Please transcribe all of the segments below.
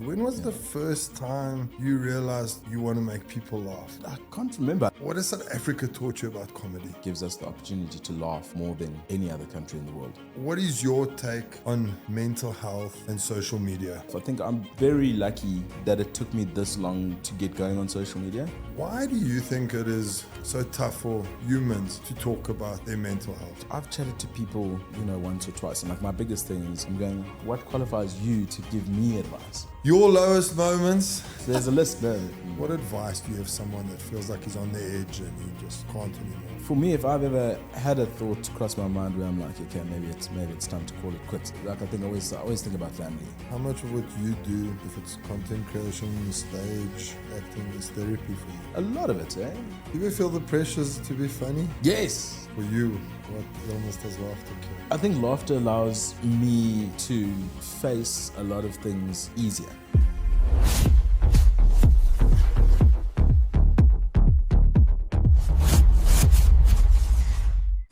When was the first time you realized you want to make people laugh? I can't remember. What has South Africa taught you about comedy? It gives us the opportunity to laugh more than any other country in the world. What is your take on mental health and social media? I think I'm very lucky that it took me this long to get going on social media. Why do you think it is so tough for humans to talk about their mental health? I've chatted to people, once or twice, and my biggest thing is I'm going, what qualifies you to give me advice? Your lowest moments? There's a list there. What advice do you have someone that feels like he's on the edge and he just can't anymore? For me, if I've ever had a thought cross my mind where I'm like, okay, maybe it's time to call it quits. Like I always think about family. How much of what you do, if it's content creation, stage, acting, is therapy for you? A lot of it, eh? Do you ever feel the pressures to be funny? Yes. For you, what illness does laughter cure? I think laughter allows me to face a lot of things easier.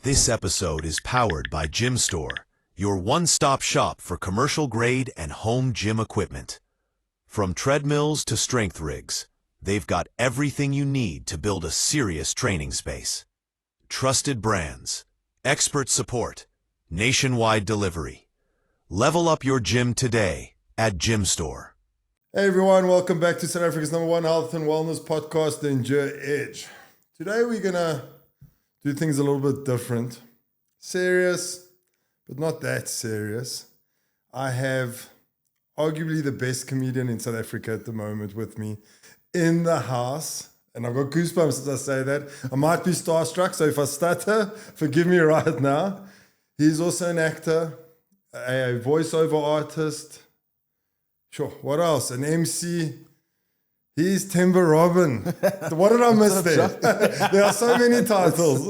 This episode is powered by Gym Store, your one-stop shop for commercial-grade and home gym equipment. From treadmills to strength rigs, they've got everything you need to build a serious training space. Trusted brands, expert support, nationwide delivery. Level up your gym today at Gym Store. Hey everyone, welcome back to South Africa's #1 health and wellness podcast, The Endure Edge. Today we're gonna do things a little bit different. Serious, but not that serious. I have arguably the best comedian in South Africa at the moment with me in the house. And I've got goosebumps as I say that. I might be starstruck, so if I stutter, forgive me right now. He's also an actor, a voiceover artist. Sure, what else? An MC. He's Themba Robin. What did I miss there? There are so many titles.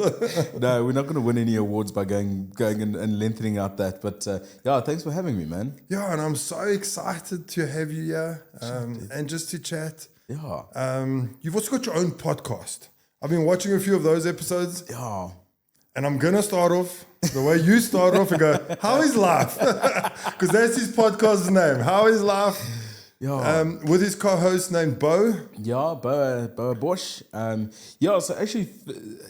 No, we're not going to win any awards by going and lengthening out that. But yeah, thanks for having me, man. Yeah, and I'm so excited to have you here and just to chat. Yeah. You've also got your own podcast. I've been watching a few of those episodes. Yeah. And I'm going to start off the way you start off and go, how is life? Because that's his podcast's name. How is life? Yeah. With his co-host named Bo. Yeah, Bo Bosch. Yeah, so actually,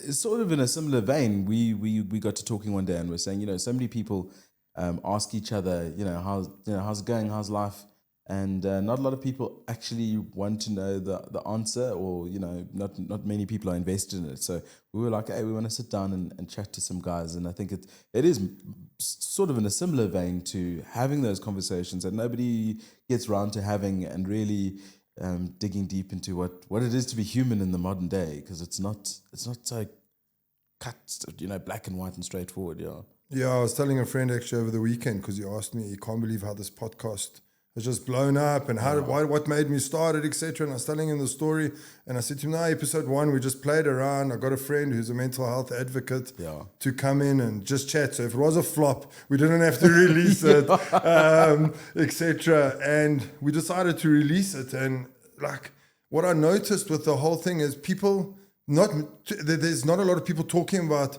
it's sort of in a similar vein. We got to talking one day and we're saying, so many people ask each other, how's it going, how's life? And not a lot of people actually want to know the answer, or not many people are invested in it. So we were like, hey, we want to sit down and chat to some guys. And I think it is sort of in a similar vein to having those conversations that nobody gets around to having, and really digging deep into what it is to be human in the modern day, because it's not so cut, black and white and straightforward. Yeah, I was telling a friend actually over the weekend, because he asked me, he can't believe how this podcast has just blown up and what made me start it, etc. And I was telling him the story, and I said to him, no, episode 1, we just played around. I got a friend who's a mental health advocate to come in and just chat. So if it was a flop, we didn't have to release it, etc. And we decided to release it. And like what I noticed with the whole thing is there's not a lot of people talking about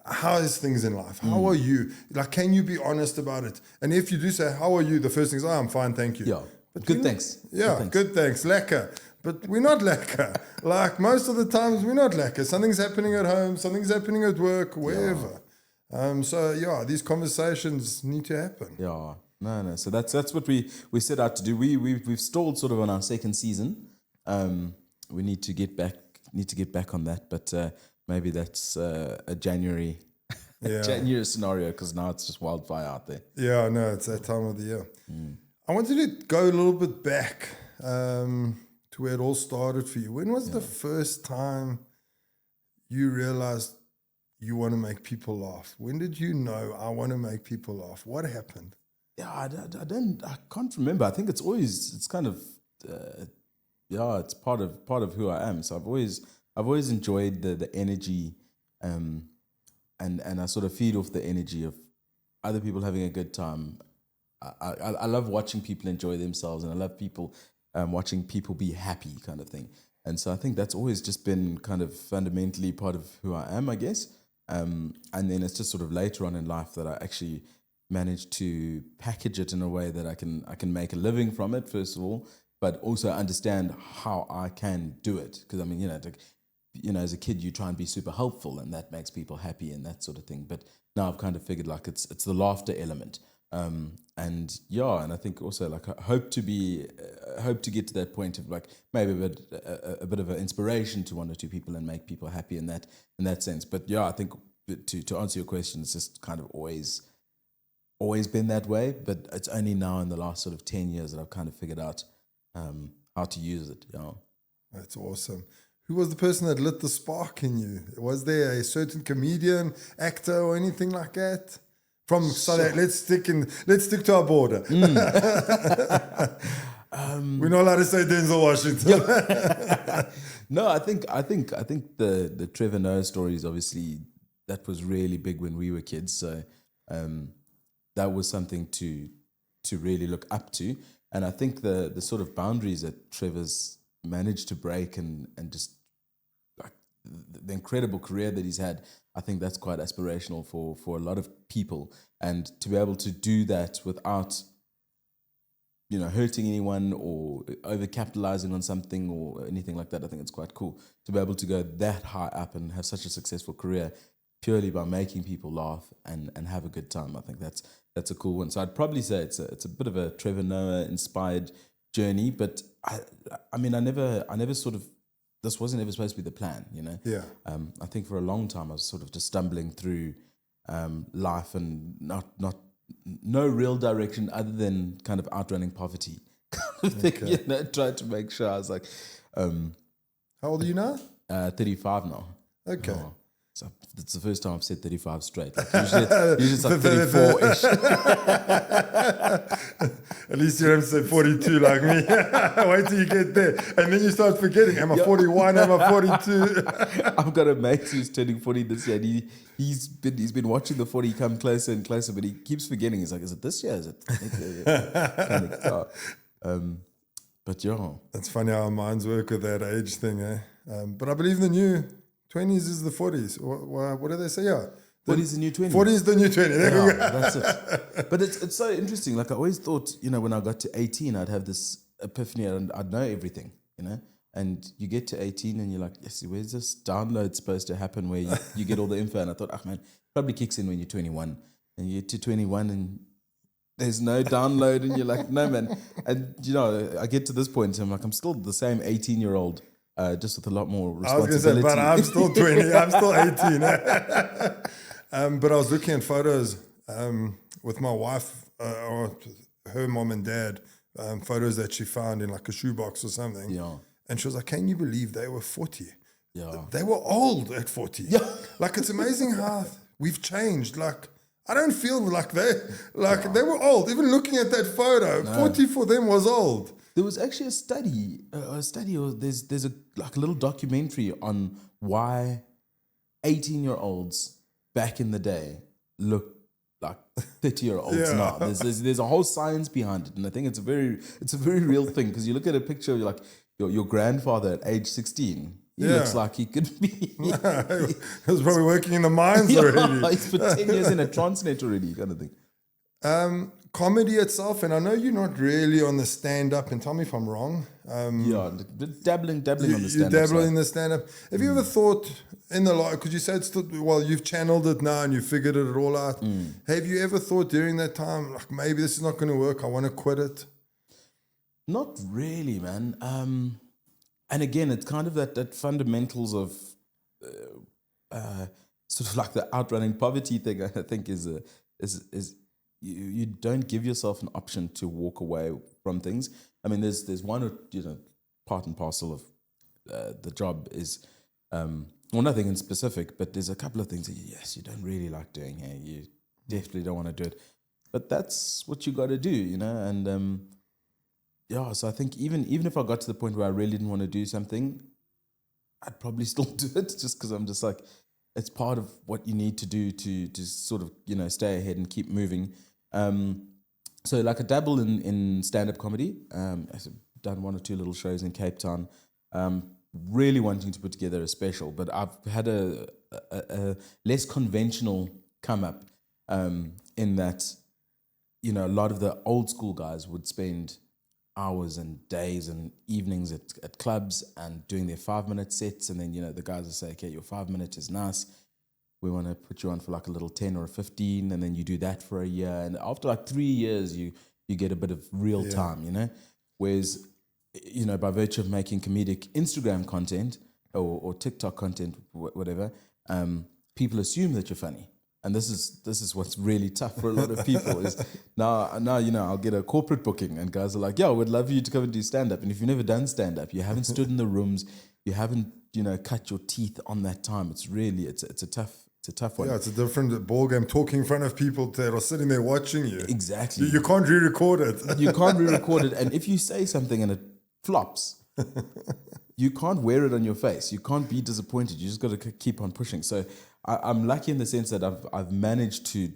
how is things in life? How are you? Like, can you be honest about it? And if you do say, how are you? The first thing is, I'm fine, thank you. Yeah. But good thanks. Yeah, good thanks. Lekker. But we're not lekker. Like, most of the times, we're not lekker. Something's happening at home, something's happening at work, wherever. So, these conversations need to happen. Yeah. No. So that's what we set out to do. We've stalled sort of on our second season. We need to get back on that, but maybe that's a January scenario, because now it's just wildfire out there. Yeah, no, it's that time of the year. I wanted to go a little bit back to where it all started for you. When was the first time you realized you want to make people laugh? When did you know, I want to make people laugh? What happened? Yeah, I can't remember. I think it's kind of it's part of who I am. So I've always enjoyed the energy, and I sort of feed off the energy of other people having a good time. I love watching people enjoy themselves, and I love people watching people be happy, kind of thing. And so I think that's always just been kind of fundamentally part of who I am, I guess. And then it's just sort of later on in life that I actually managed to package it in a way that I can make a living from it, first of all, but also understand how I can do it. Because I mean, as a kid, you try and be super helpful, and that makes people happy and that sort of thing. But now I've kind of figured like it's the laughter element, and I think also like I hope to get to that point of like maybe a bit of an inspiration to one or two people and make people happy in that sense. But I think to answer your question, it's just kind of always been that way. But it's only now in the last sort of 10 years that I've kind of figured out how to use it. That's awesome. Who was the person that lit the spark in you? Was there a certain comedian, actor, or anything like that? From South, let's stick to our border. We're not allowed to say Denzel Washington. No, I think the Trevor Noah story is obviously, that was really big when we were kids. So that was something to really look up to. And I think the sort of boundaries that Trevor's managed to break and just like the incredible career that he's had, I think that's quite aspirational for a lot of people. And to be able to do that without hurting anyone or over-capitalizing on something or anything like that, I think it's quite cool to be able to go that high up and have such a successful career purely by making people laugh and have a good time. I think that's a cool one. So I'd probably say it's a bit of a Trevor Noah inspired journey, but I mean I never sort of, this wasn't ever supposed to be the plan, Yeah. I think for a long time I was sort of just stumbling through life and no real direction other than kind of outrunning poverty. Trying to make sure I was like, how old are you now? 35 now. Okay. So it's the first time I've said 35 straight. Like usually it's like 34-ish. At least you don't say 42 like me. Wait till you get there. And then you start forgetting, am I 41, am I 42? I've got a mate who's turning 40 this year, and he's been watching the 40 come closer and closer, but he keeps forgetting. He's like, is it this year? Is it? But It's funny how our minds work with that age thing, eh? But I believe the new 20s is the 40s. What do they say? Yeah. 40 is the new 20. 40 is the new 20. There we go. That's it. But it's so interesting. Like I always thought, when I got to 18, I'd have this epiphany and I'd know everything, And you get to 18 and you're like, yes, where's this download supposed to happen where you get all the info? And I thought, man, probably kicks in when you're 21. And you get to 21 and there's no download and you're like, no, man. And, I get to this point and I'm like, I'm still the same 18-year-old. Just with a lot more responsibility. I was going to say, but I'm still 20. I'm still 18. But I was looking at photos with my wife, or her mom and dad, photos that she found in like a shoebox or something. Yeah. And she was like, can you believe they were 40? Yeah. They were old at 40. Yeah. Like, it's amazing how we've changed. Like, I don't feel like they were old. Even looking at that photo, 40 for them was old. There was actually a study, or there's a little documentary on why 18-year-olds back in the day look like 30-year-olds now. There's a whole science behind it, and I think it's a very real thing because you look at a picture of your grandfather at age 16. He looks like he could be. He was probably working in the mines already. He's for 10 years in a Transnet already, kind of thing. Comedy itself, and I know you're not really on the stand-up, and tell me if I'm wrong. Dabbling on the stand-up. You dabble in the stand-up. Have you ever thought in the life, because you said you've channeled it now and you figured it all out. Have you ever thought during that time, like, maybe this is not going to work, I want to quit it? Not really, man. And again, it's kind of that fundamentals of sort of like the outrunning poverty thing, I think is you don't give yourself an option to walk away from things. I mean, there's one, part and parcel of the job is, nothing in specific, but there's a couple of things that, you don't really like doing here. You definitely don't want to do it. But that's what you got to do, and so I think even if I got to the point where I really didn't want to do something, I'd probably still do it just because I'm just like, it's part of what you need to do to sort of, stay ahead and keep moving. So like I dabble in stand-up comedy. I've done one or two little shows in Cape Town. Really wanting to put together a special, but I've had a less conventional come up in that you know, a lot of the old school guys would spend hours and days and evenings at clubs and doing their 5-minute sets. And then, you know, the guys will say, okay, your 5 minute is nice. We want to put you on for like a little 10 or a 15. And then you do that for a year. And after like 3 years, you get a bit of real time, you know? Whereas, you know, by virtue of making comedic Instagram content or TikTok content, whatever, people assume that you're funny. And this is what's really tough for a lot of people is now, you know, I'll get a corporate booking and guys are like, yeah, we'd love you to come and do stand-up. And if you've never done stand-up, you haven't stood in the rooms, you haven't, you know, cut your teeth on that time. It's really, it's a tough one. Yeah, it's a different ball game. Talking in front of people that are sitting there watching you. Exactly. You can't re-record it. You can't re-record it. And if you say something and it flops, you can't wear it on your face. You can't be disappointed. You just got to keep on pushing. So I'm lucky in the sense that I've managed to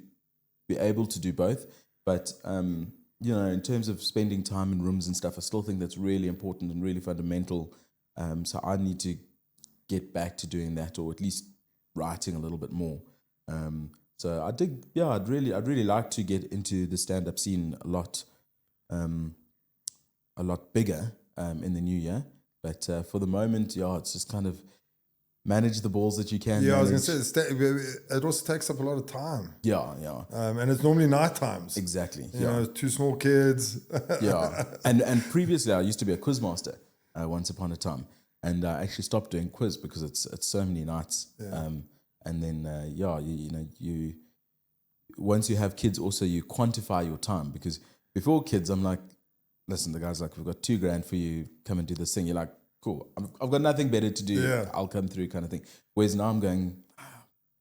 be able to do both. But, you know, in terms of spending time in rooms and stuff, I still think that's really important and really fundamental. So I need to get back to doing that, or at least writing a little bit more. So I'd really like to get into the stand-up scene a lot bigger in the new year. But for the moment, it's just kind of manage the balls that you can. Yeah, manage. I was going to say, it also takes up a lot of time. Yeah. And it's normally night times. Exactly. You know, 2 small kids. Yeah. And previously I used to be a quiz master once upon a time. And I actually stopped doing quiz because it's so many nights. Yeah. And then, you once you have kids, also you quantify your time. Because before kids, I'm like, listen, the guy's like, we've got $2,000 for you, come and do this thing. You're like, cool, I've got nothing better to do. Yeah. I'll come through kind of thing. Whereas now I'm going,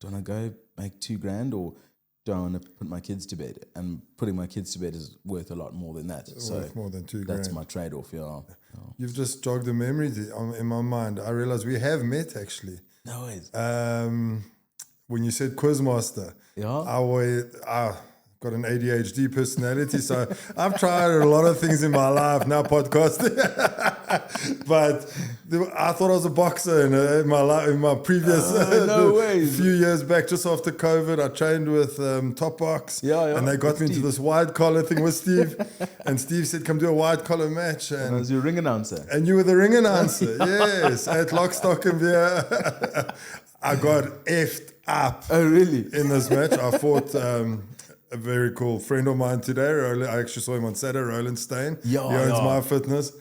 do I want to go make $2,000 or do I want to put my kids to bed? And putting my kids to bed is worth a lot more than that. So Worth more than $2,000. that's my trade-off, yeah. You've just jogged a memory in my mind. I realized we have met actually. No ways. When you said Quizmaster, I got an ADHD personality, so I've tried a lot of things in my life, now podcasting. But I thought I was a boxer in my life, in my previous few years back, just after COVID. I trained with Top Box, and they got me into this wide collar thing with Steve. And Steve said, "Come do a wide collar match." And I was your ring announcer. And you were the ring announcer, yes, at Lock, Stock and Beer. I got effed up. Oh, really? In this match, I fought a very cool friend of mine today. Roland, I actually saw him on Saturday. Roland Stain. He owns My Fitness.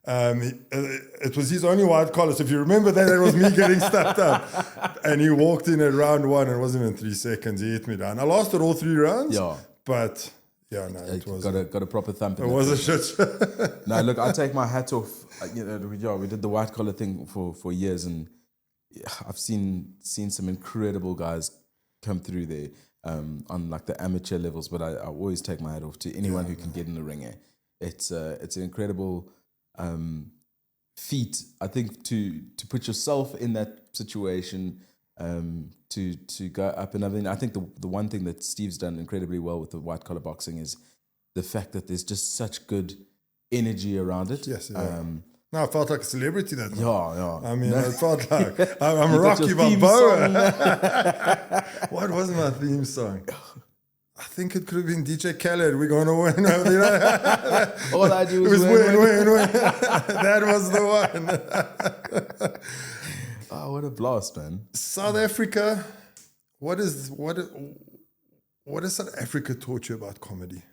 It was his only white collar. So if you remember that, it was me getting stuffed up. And he walked in at round 1, and it wasn't even 3 seconds. He hit me down. I lasted all 3 rounds. Yeah, but yeah, no, it was got a proper thump. It was a shit. No, look, I take my hat off. You know, we did the white collar thing for years, and I've seen some incredible guys come through there on like the amateur levels. But I always take my hat off to anyone who can get in the ring. It's an incredible feat, I think, to put yourself in that situation, to go up. And I mean, I think the one thing that Steve's done incredibly well with the white collar boxing is the fact that there's just such good energy around it. Yes. Yeah. No, I felt like a celebrity that night. Yeah. I mean, I felt like I'm Rocky Balboa. What was my theme song? I think it could have been DJ Khaled. We're going to win. You know? All I do is win. That was the one. Oh, what a blast, man. South Africa. What has South Africa taught you about comedy?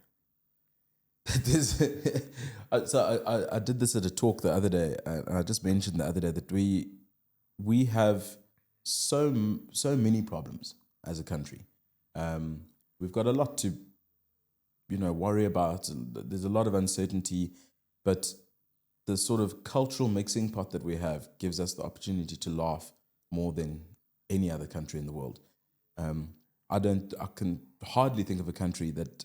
So I did this at a talk the other day, and I just mentioned the other day that we have so many problems as a country. We've got a lot to, worry about. There's a lot of uncertainty, but the sort of cultural mixing pot that we have gives us the opportunity to laugh more than any other country in the world. I can hardly think of a country that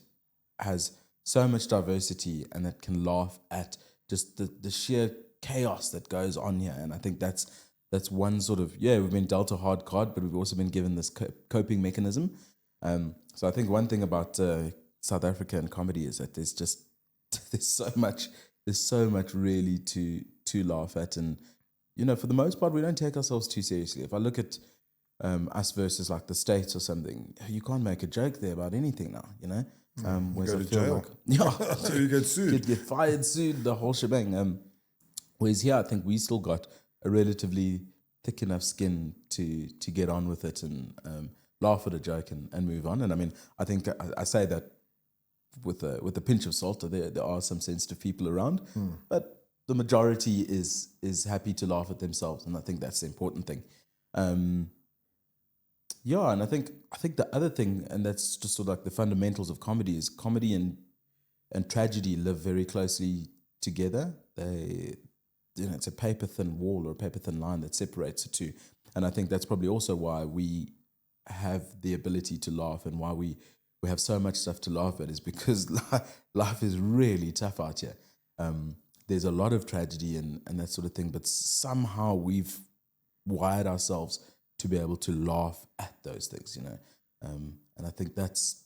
has so much diversity and that can laugh at just the sheer chaos that goes on here. And I think that's one sort of, we've been dealt a hard card, but we've also been given this coping mechanism. So I think one thing about South Africa and comedy is that there's so much really to laugh at. And, for the most part, we don't take ourselves too seriously. If I look at us versus like the States or something, you can't make a joke there about anything now, Whereas go I to feel jail. like, yeah, So you get sued. get fired, sued, the whole shebang. Whereas here, I think we still got a relatively thick enough skin to get on with it and laugh at a joke and move on. And I mean, I think I say that with a pinch of salt. There are some sensitive people around, but the majority is happy to laugh at themselves, and I think that's the important thing. Yeah, and I think the other thing, and that's just sort of like the fundamentals of comedy, is comedy and tragedy live very closely together. They, it's a paper thin wall or a paper thin line that separates the two, and I think that's probably also why we have the ability to laugh and why we have so much stuff to laugh at, is because life is really tough out here. There's a lot of tragedy and that sort of thing, but somehow we've wired ourselves to be able to laugh at those things, and I think that's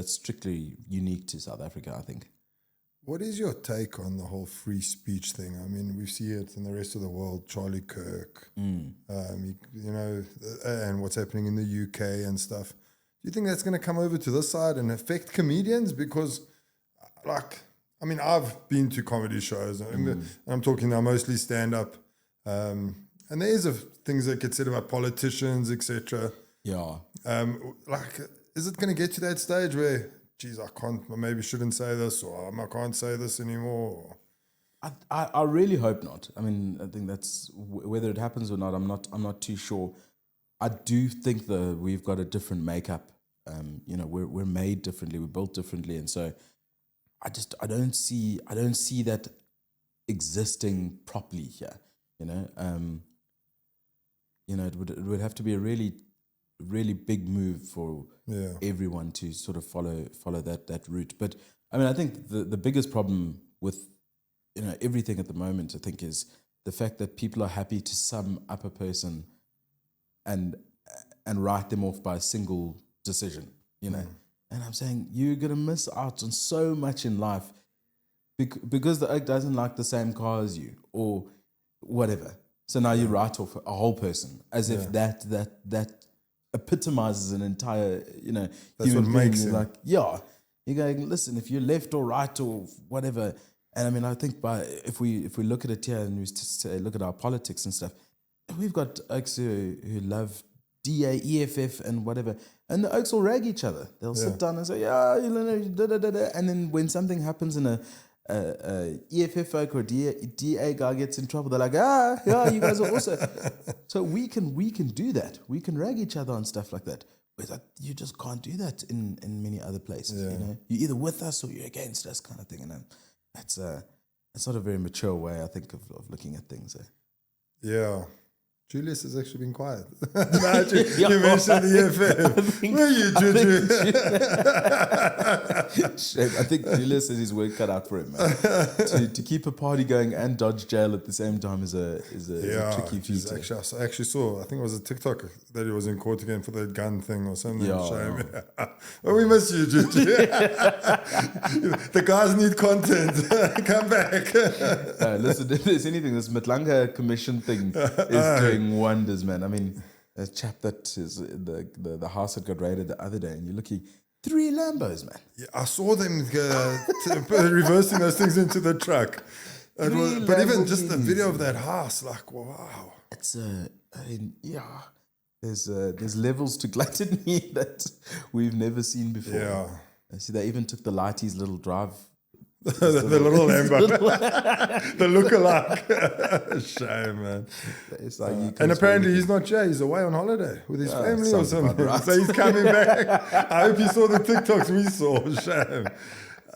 strictly unique to South Africa, I think. What is your take on the whole free speech thing? I mean, we see it in the rest of the world, Charlie Kirk, and what's happening in the UK and stuff. Do you think that's going to come over to this side and affect comedians? Because, I've been to comedy shows, and I'm talking now mostly stand-up, and there is things that get said about politicians, etc. Yeah. Is it going to get to that stage where, geez, I maybe shouldn't say this, or I can't say this anymore? I really hope not. I mean, I think that's whether it happens or not. I'm not too sure. I do think that we've got a different makeup. We're made differently. We're built differently, and so I don't see that existing properly here. It would have to be a really, really big move for everyone to sort of follow that route. But I mean, I think the biggest problem with everything at the moment, I think, is the fact that people are happy to sum up a person and write them off by a single decision. And I'm saying you're gonna miss out on so much in life because the oak doesn't like the same car as you or whatever. So now you write off a whole person as if that epitomizes an entire, That's human what being. makes it. Like, yeah, you're going, listen, if you're left or right or whatever. And I mean, I think if we look at it here and we look at our politics and stuff, we've got oaks who love DA, EFF and whatever, and the oaks will rag each other. They'll sit down and say, and then when something happens in a EFF folk or DA guy gets in trouble, they're like, you guys are also. So we can do that. We can rag each other on stuff like that. Whereas you just can't do that in many other places. You're either with us or you're against us, kind of thing. And that's not a very mature way, I think, of looking at things. Yeah. Julius has actually been quiet. You mentioned the EFF. Where are you, Juju? I think Julius has his work cut out for him, man. to keep a party going and dodge jail at the same time is a tricky feat. I actually saw, I think it was a TikTok that he was in court again for that gun thing or something. Yeah. Shame. Well, we miss you, Juju. The guys need content. Come back. Listen, if there's anything, this Matlanga Commission thing is doing wonders, man. I mean, a chap that is the house that got raided the other day, and you're looking 3 Lambos, man. Yeah, I saw them reversing those things into the truck. But even just the video of that house, like, wow. It's there's levels to gluttony that we've never seen before. Yeah. I see they even took the Lighties little drive. the little Lambo. The look-alike. Shame, man. It's like And apparently he's not here. He's away on holiday with his family or sounds something. about right. So he's coming back. I hope you saw the TikToks we saw.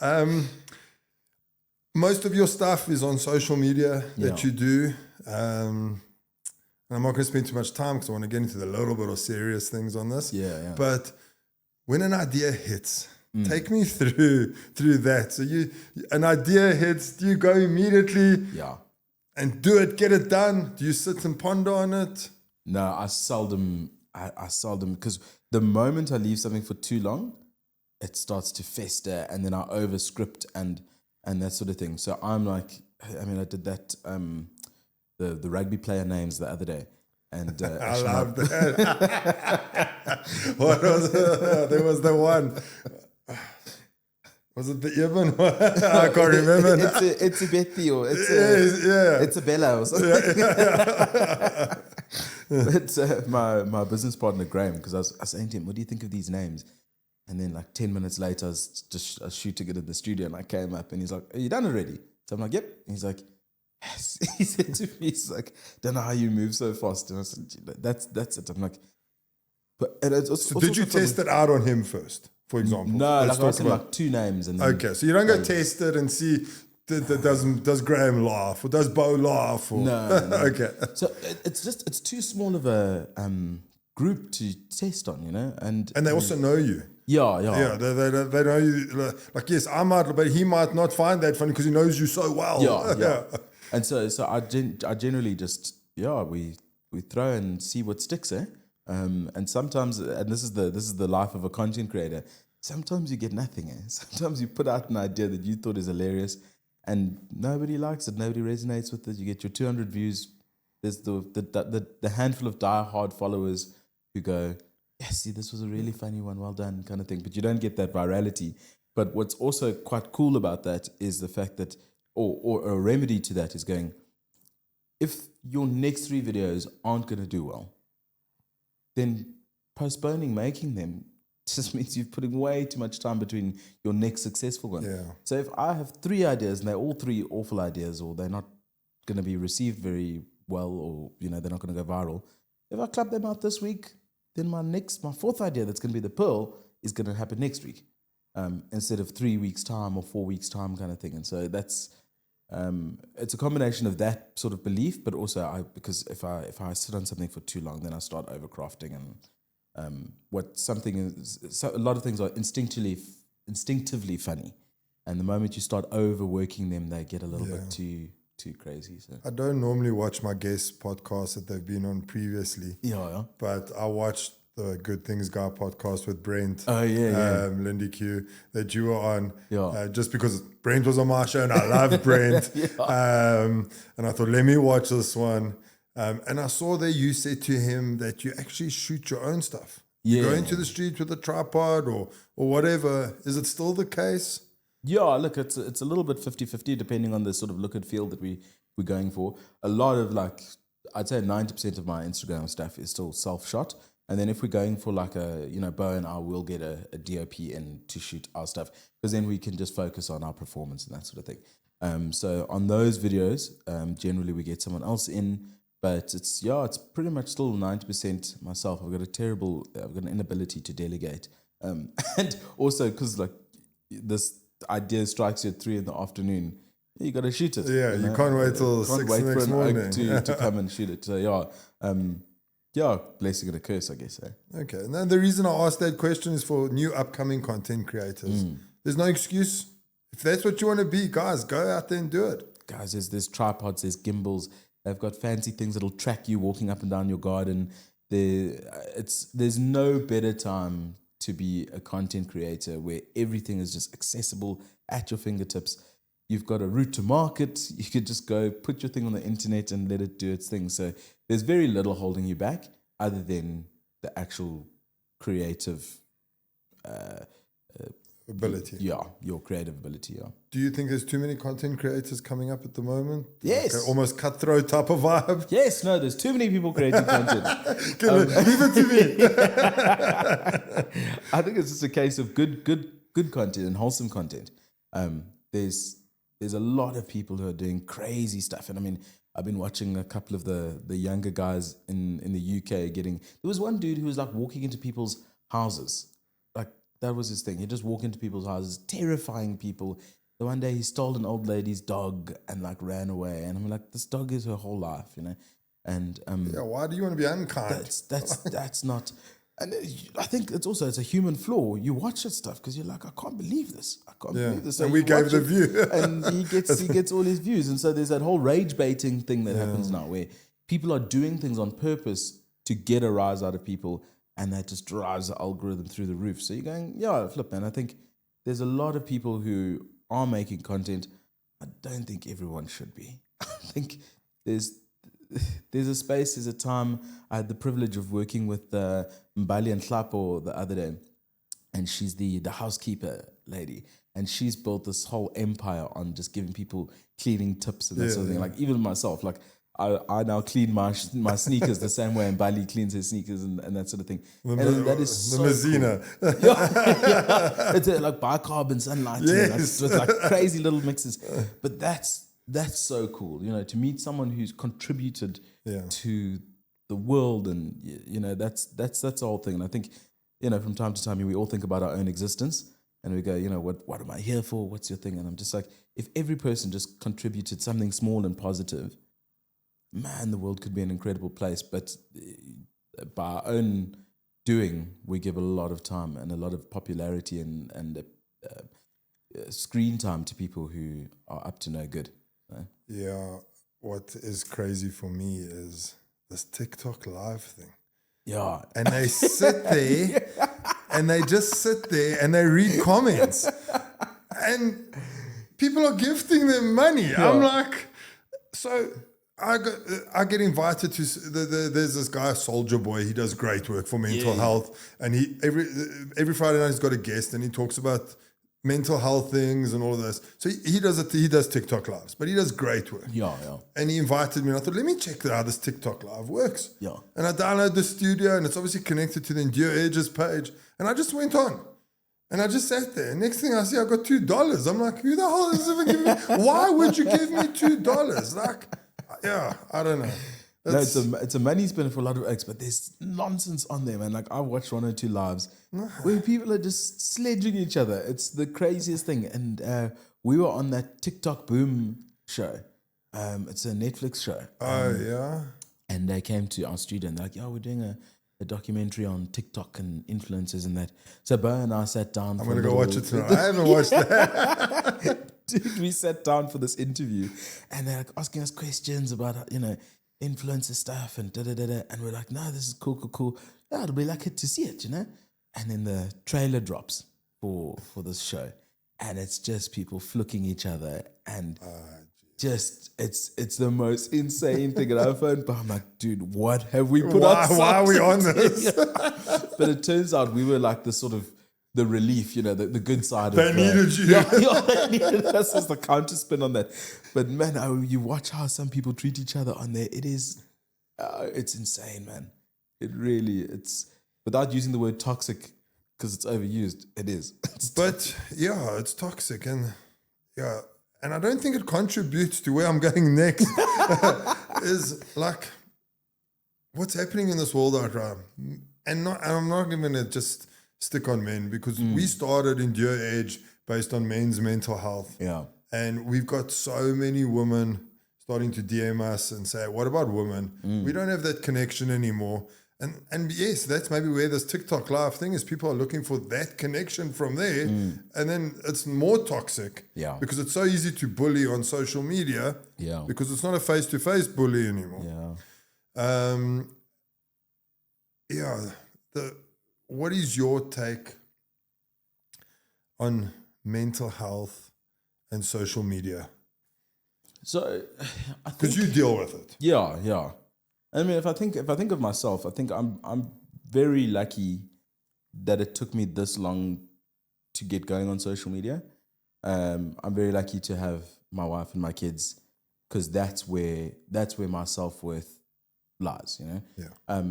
Shame. Most of your stuff is on social media that you do. And I'm not going to spend too much time because I want to get into the little bit of serious things on this. Yeah. But when an idea hits, take me through that. So an idea hits, do you go immediately and do it, get it done? Do you sit and ponder on it? No, I seldom, because the moment I leave something for too long, it starts to fester and then I overscript and that sort of thing. So I'm like, I mean, I did that, the rugby player names the other day. And I love that. What was there was the one. Was it the Ibn? I can't remember. It's a Betty or Yeah. it's a Bella or something. But my business partner Graham, because I was saying to him, "What do you think of these names?" And then like 10 minutes later, I was shooting it in the studio, and I came up, and he's like, "Are you done already?" So I'm like, "Yep." And he's like, "Yes." He said to me, he's like, "Don't know how you move so fast." And I said, "That's it." I'm like, but and it's also, So did you test it out on him first, for example? No, Let's like I was talk saying, about- like 2 names, and then Okay, so you don't go test it and see does Graham laugh or does Bo laugh? Or, No. Okay. So it's too small of a group to test on, you know, and they also know you. yeah. Yeah, they know you. Like, yes, I might, but he might not find that funny because he knows you so well. Yeah. And so I generally just we throw and see what sticks, eh? And sometimes, and this is the life of a content creator. Sometimes you get nothing, eh? Sometimes you put out an idea that you thought is hilarious, and nobody likes it, nobody resonates with it. You get your 200 views. There's the handful of die-hard followers who go, "Yeah, see, this was a really funny one, well done," kind of thing. But you don't get that virality. But what's also quite cool about that is the fact that, or a remedy to that is going, if your next 3 videos aren't going to do well, then postponing making them just means you're putting way too much time between your next successful one. Yeah. So if I have 3 ideas and they're all 3 awful ideas, or they're not going to be received very well, or they're not going to go viral, if I clap them out this week, then my 4th idea that's going to be the pearl is going to happen next week, instead of 3 weeks time or 4 weeks time kind of thing. And so that's it's a combination of that sort of belief, but also because if I sit on something for too long, then I start overcrafting, and a lot of things are instinctively funny, and the moment you start overworking them, they get a little bit too crazy. So I don't normally watch my guest podcasts that they've been on previously. yeah. But I watched the Good Things Guy podcast with Brent. Oh, yeah. Lindy Q that you were on. Yeah. Just because Brent was on my show and I love Brent. And I thought, let me watch this one. And I saw that you said to him that you actually shoot your own stuff. You go into the street with a tripod or whatever. Is it still the case? Yeah, look, it's a little bit 50-50 depending on the sort of look and feel that we're going for. A lot of I'd say 90% of my Instagram stuff is still self-shot. And then if we're going for like Bo and I will get a DOP in to shoot our stuff, because then we can just focus on our performance and that sort of thing. So on those videos, generally we get someone else in, but it's pretty much still 90% myself. I've got an inability to delegate. And also because this idea strikes you at 3 PM, you got to shoot it. Yeah, you can't wait till 6 the next morning to come and shoot it. So blessing and a curse, I guess. Okay, and then the reason I asked that question is for new upcoming content creators. There's no excuse. If that's what you want to be, guys, go out there and do it. Guys, there's tripods, there's gimbals. They've got fancy things that'll track you walking up and down your garden. There's no better time to be a content creator where everything is just accessible at your fingertips. You've got a route to market. You could just go put your thing on the internet and let it do its thing. So there's very little holding you back other than the actual creative ability. Yeah, your creative ability, yeah. Do you think there's too many content creators coming up at the moment? Yes. Like almost cutthroat type of vibe? Yes, no, there's too many people creating content. Leave it to me. I think it's just a case of good content and wholesome content. There's a lot of people who are doing crazy stuff. And I mean, I've been watching a couple of the younger guys in the UK there was one dude who was like walking into people's houses. Like that was his thing. He'd just walk into people's houses, terrifying people. The one day he stole an old lady's dog and like ran away. And I'm like, this dog is her whole life, And why do you want to be unkind? That's not. And I think it's a human flaw. You watch that stuff because you're like, I can't believe this. I can't believe this. And we gave the view. And he gets all his views. And so there's that whole rage baiting thing that happens now where people are doing things on purpose to get a rise out of people, and that just drives the algorithm through the roof. So you're going, flip, man. I think there's a lot of people who are making content. I don't think everyone should be. I think there's a space, there's a time. I had the privilege of working with Mbali and Hlapo the other day, and she's the housekeeper lady. and she's built this whole empire on just giving people cleaning tips and that sort of thing. Yeah. Like even myself, like I now clean my sneakers the same way, and Bali cleans his sneakers and that sort of thing. And that is the so Mazina. cool. Yeah. It's like bicarb sunlight, Yes. with like crazy little mixes. But that's so cool, to meet someone who's contributed to the world, and that's the whole thing. And I think from time to time we all think about our own existence, and we go, what am I here for? What's your thing? And I'm just like, if every person just contributed something small and positive, man, the world could be an incredible place. But by our own doing, we give a lot of time and a lot of popularity and screen time to people who are up to no good. So. Yeah, what is crazy for me is this TikTok live thing. Yeah. And they sit there and they just sit there and they read comments. And people are gifting them money. Yeah. I'm like, so I get invited to there's this guy, Soldier Boy. He does great work for mental health, and he every Friday night he's got a guest, and he talks about mental health things and all of this. So he does TikTok lives, but he does great work. Yeah. And he invited me, and I thought, let me check how this TikTok live works. Yeah. And I downloaded the studio, and it's obviously connected to the Endure Edges page, and I just went on. And I just sat there. Next thing I see, I got $2. I'm like, who the hell is even giving me? Why would you give me $2? Like, yeah, I don't know. No, it's a money spinner for a lot of acts, but there's nonsense on there, man. Like I watched 1 or 2 lives where people are just sledging each other. It's the craziest thing. And we were on that TikTok Boom show. It's a Netflix show. Oh, yeah. And they came to our studio and they're like, we're doing a documentary on TikTok and influencers and that. So Bo and I sat down. I'm going to go watch it tonight. I haven't watched that. Dude, we sat down for this interview and they're like asking us questions about, influencer stuff and da-da-da-da. And we're like, no, this is cool. Yeah, it'll be like it to see it, And then the trailer drops for this show. And it's just people flicking each other and just, it's the most insane thing. And I phoned, but I'm like, dude, what have we put ourselves Why are we on into? this? But it turns out we were like the sort of the relief, the good side. They needed you. Yeah, they needed us as the counter spin on that. But man, you watch how some people treat each other on there. It is, it's insane, man. It really, it's without using the word toxic because it's overused. It is. But yeah, it's toxic, and I don't think it contributes to where I'm going next. Is like what's happening in this world right now, and I'm not even going to just stick on men, because we started Endure Edge based on men's mental health. Yeah. And we've got so many women starting to DM us and say, what about women? We don't have that connection anymore. And yes, that's maybe where this TikTok live thing is. People are looking for that connection from there. And then it's more toxic. Yeah. Because it's so easy to bully on social media. Yeah. Because it's not a face-to-face bully anymore. Yeah. What is your take on mental health and social media? So, Because you deal with it. Yeah. I mean, if I think of myself, I think I'm very lucky that it took me this long to get going on social media. I'm very lucky to have my wife and my kids, because that's where my self-worth lies. Yeah.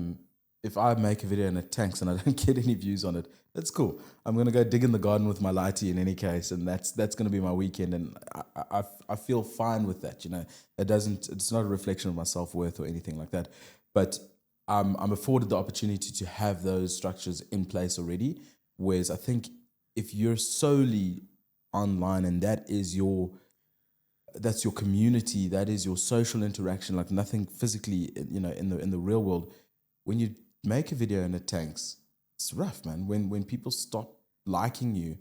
If I make a video and it tanks and I don't get any views on it, that's cool. I'm gonna go dig in the garden with my lighty in any case, and that's gonna be my weekend, and I feel fine with that. It's not a reflection of my self-worth or anything like that. But I'm afforded the opportunity to have those structures in place already. Whereas I think if you're solely online and that's your community, that is your social interaction, like nothing physically, in the real world, when you make a video and it tanks, it's rough, man. When people stop liking you,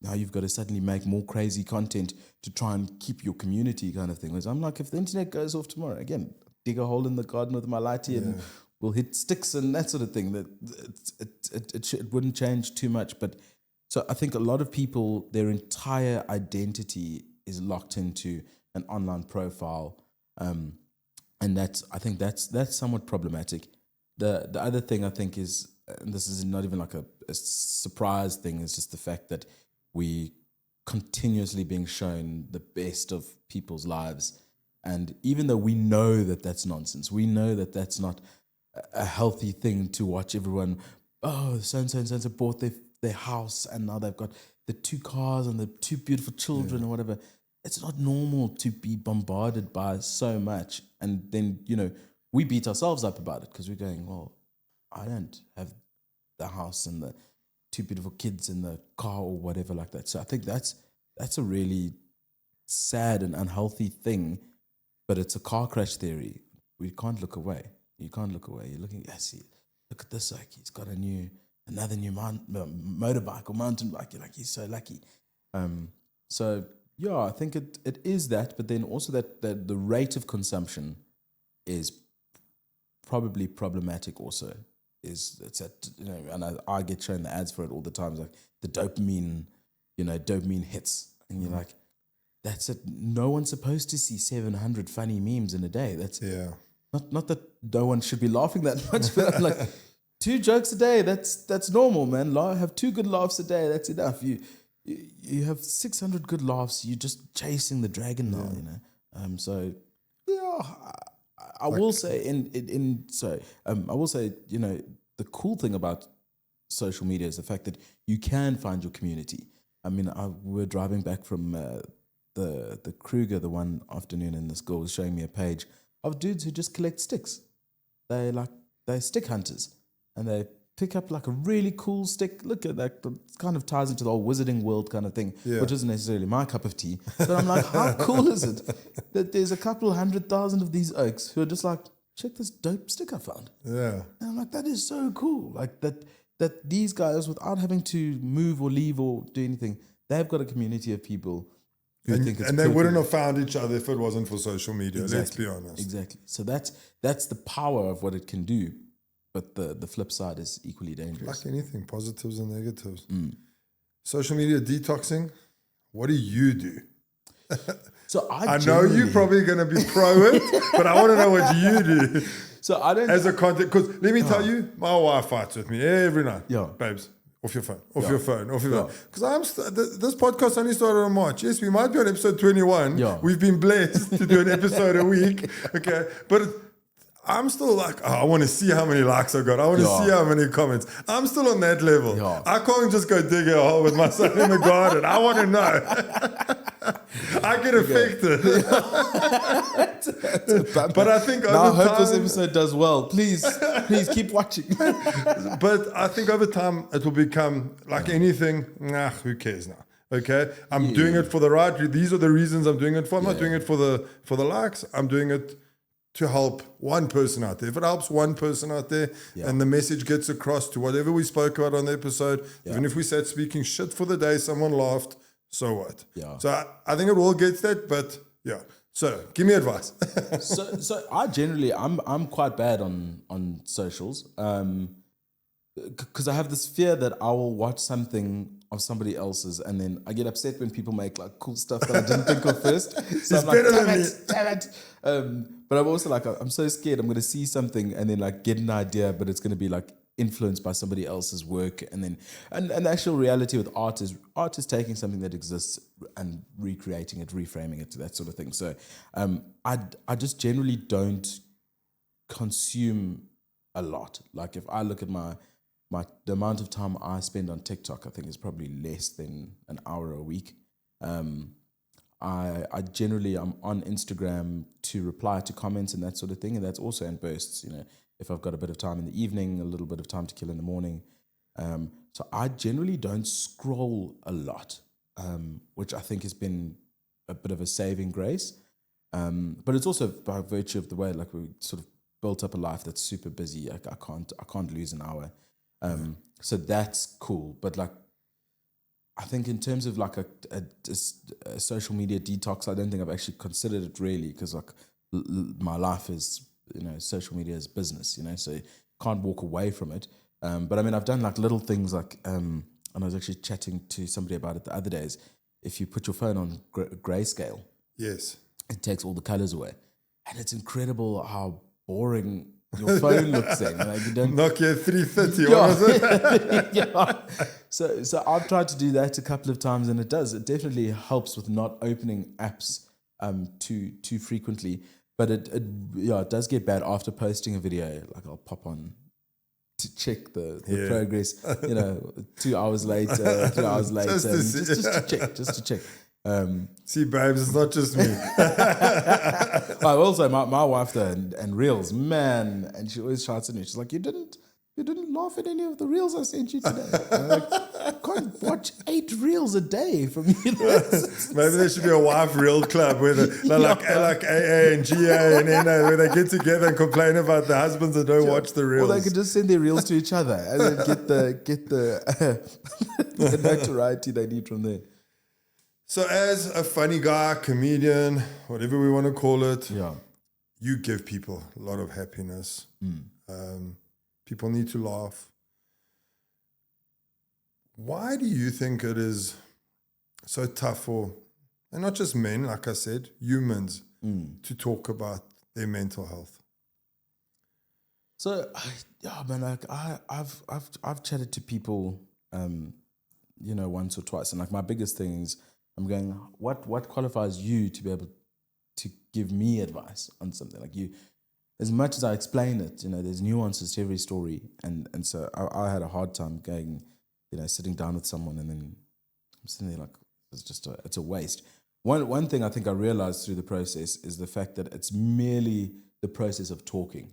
now you've got to suddenly make more crazy content to try and keep your community kind of thing. Whereas I'm like, if the internet goes off tomorrow, again, dig a hole in the garden with my lighty and we'll hit sticks and that sort of thing. That it wouldn't change too much. But so I think a lot of people, their entire identity is locked into an online profile, and I think that's somewhat problematic. The other thing I think is, and this is not even like a surprise thing, it's just the fact that we continuously being shown the best of people's lives. And even though we know that that's nonsense, we know that that's not a healthy thing to watch everyone, oh, so-and-so and so-and-so bought their house and now they've got the 2 cars and the 2 beautiful children or whatever. It's not normal to be bombarded by so much. And then, we beat ourselves up about it because we're going, well, I don't have the house and the 2 beautiful kids in the car or whatever like that. So I think that's a really sad and unhealthy thing, but it's a car crash theory. We can't look away. You can't look away. You're looking, see, look at this, like he's got another new motorbike or mountain bike. You're like, he's so lucky. So yeah, I think it is that, but then also that the rate of consumption is probably problematic also. It's at, and I get shown the ads for it all the time, like the dopamine hits, and you're like, that's it. No one's supposed to see 700 funny memes in a day. That's not that no one should be laughing that much, but I'm like, 2 jokes a day, that's normal, man. Have 2 good laughs a day, that's enough. You have 600 good laughs, you're just chasing the dragon now, so yeah, I will say I will say, the cool thing about social media is the fact that you can find your community. I mean, we're driving back from the Kruger the one afternoon, and this girl was showing me a page of dudes who just collect sticks. They're stick hunters, and they pick up like a really cool stick. Look at that, it kind of ties into the whole wizarding world kind of thing, which isn't necessarily my cup of tea. But I'm like, how cool is it that there's a couple 100,000 of these oaks who are just like, check this dope stick I found. Yeah. And I'm like, that is so cool. Like that these guys, without having to move or leave or do anything, they've got a community of people who think it's and they wouldn't have found each other if it wasn't for social media. Exactly. Let's be honest. Exactly. So that's the power of what it can do. But the flip side is equally dangerous. Like anything, positives and negatives. Social media detoxing, what do you do? So I know you're probably going to be pro it, but I want to know what you do. So I don't... As a content... Because let me tell you, my wife fights with me every night. Yeah. Babes, off your phone. Because this podcast only started in March. Yes, we might be on episode 21. Yeah. We've been blessed to do an episode a week. Okay. But... I'm still like, I want to see how many likes I got. I want to see how many comments. I'm still on that level. Yeah. I can't just go dig a hole with my son in the garden. I want to know. I get affected. But I think over time... I hope this episode does well. Please keep watching. But I think over time it will become like anything, who cares now? Okay? I'm doing it for the right... These are the reasons I'm doing it for. I'm not doing it for the likes. I'm doing it to help one person out there. If it helps one person out there and the message gets across to whatever we spoke about on the episode, even if we said speaking shit for the day, someone laughed, so what? Yeah. So I think it all gets that, but yeah. So give me advice. so I generally, I'm quite bad on socials because I have this fear that I will watch something of somebody else's and then I get upset when people make like cool stuff that I didn't think of first. So I'm like, damn it. But I'm also like, I'm so scared I'm going to see something and then like get an idea, but it's going to be like influenced by somebody else's work. And then, and the actual reality with art is taking something that exists and recreating it, reframing it, that sort of thing. So I just generally don't consume a lot. Like if I look at the amount of time I spend on TikTok, I think is probably less than an hour a week. I generally am on Instagram to reply to comments and that sort of thing, and that's also in bursts. If I've got a bit of time in the evening, a little bit of time to kill in the morning. So I generally don't scroll a lot, which I think has been a bit of a saving grace. But it's also by virtue of the way like we sort of built up a life that's super busy. I can't lose an hour. So that's cool. But like, I think in terms of like a social media detox, I don't think I've actually considered it really because like my life is, social media is business, so you can't walk away from it. But I mean, I've done like little things like, and I was actually chatting to somebody about it the other days. If you put your phone on grayscale, yes, it takes all the colors away. And it's incredible how boring your phone looks zen. Like you don't. Nokia 330, what was it? Yeah. So I've tried to do that a couple of times, and it does. It definitely helps with not opening apps too frequently. But it does get bad after posting a video. Like I'll pop on to check the progress. 2 hours later, 3 hours later, just to check. See, babes, it's not just me. I will say my wife though, and reels, man, and she always shouts at me. She's like, you didn't laugh at any of the reels I sent you today. I'm like, I can't watch 8 reels a day from you. Maybe there should be a wife reel club where like AA and GA and NA, where they get together and complain about the husbands that don't watch the reels. Or they could just send their reels to each other and then get the notoriety they need from there. So as a funny guy, comedian, whatever we want to call it, you give people a lot of happiness. People need to laugh. Why do you think it is so tough for, and not just men, like I said, humans, to talk about their mental health? So, man, I've chatted to people, once or twice, and like my biggest thing is, I'm going, what qualifies you to be able to give me advice on something? Like you, as much as I explain it, there's nuances to every story. And so I had a hard time going, sitting down with someone and then I'm sitting there like, it's a waste. One thing I think I realized through the process is the fact that it's merely the process of talking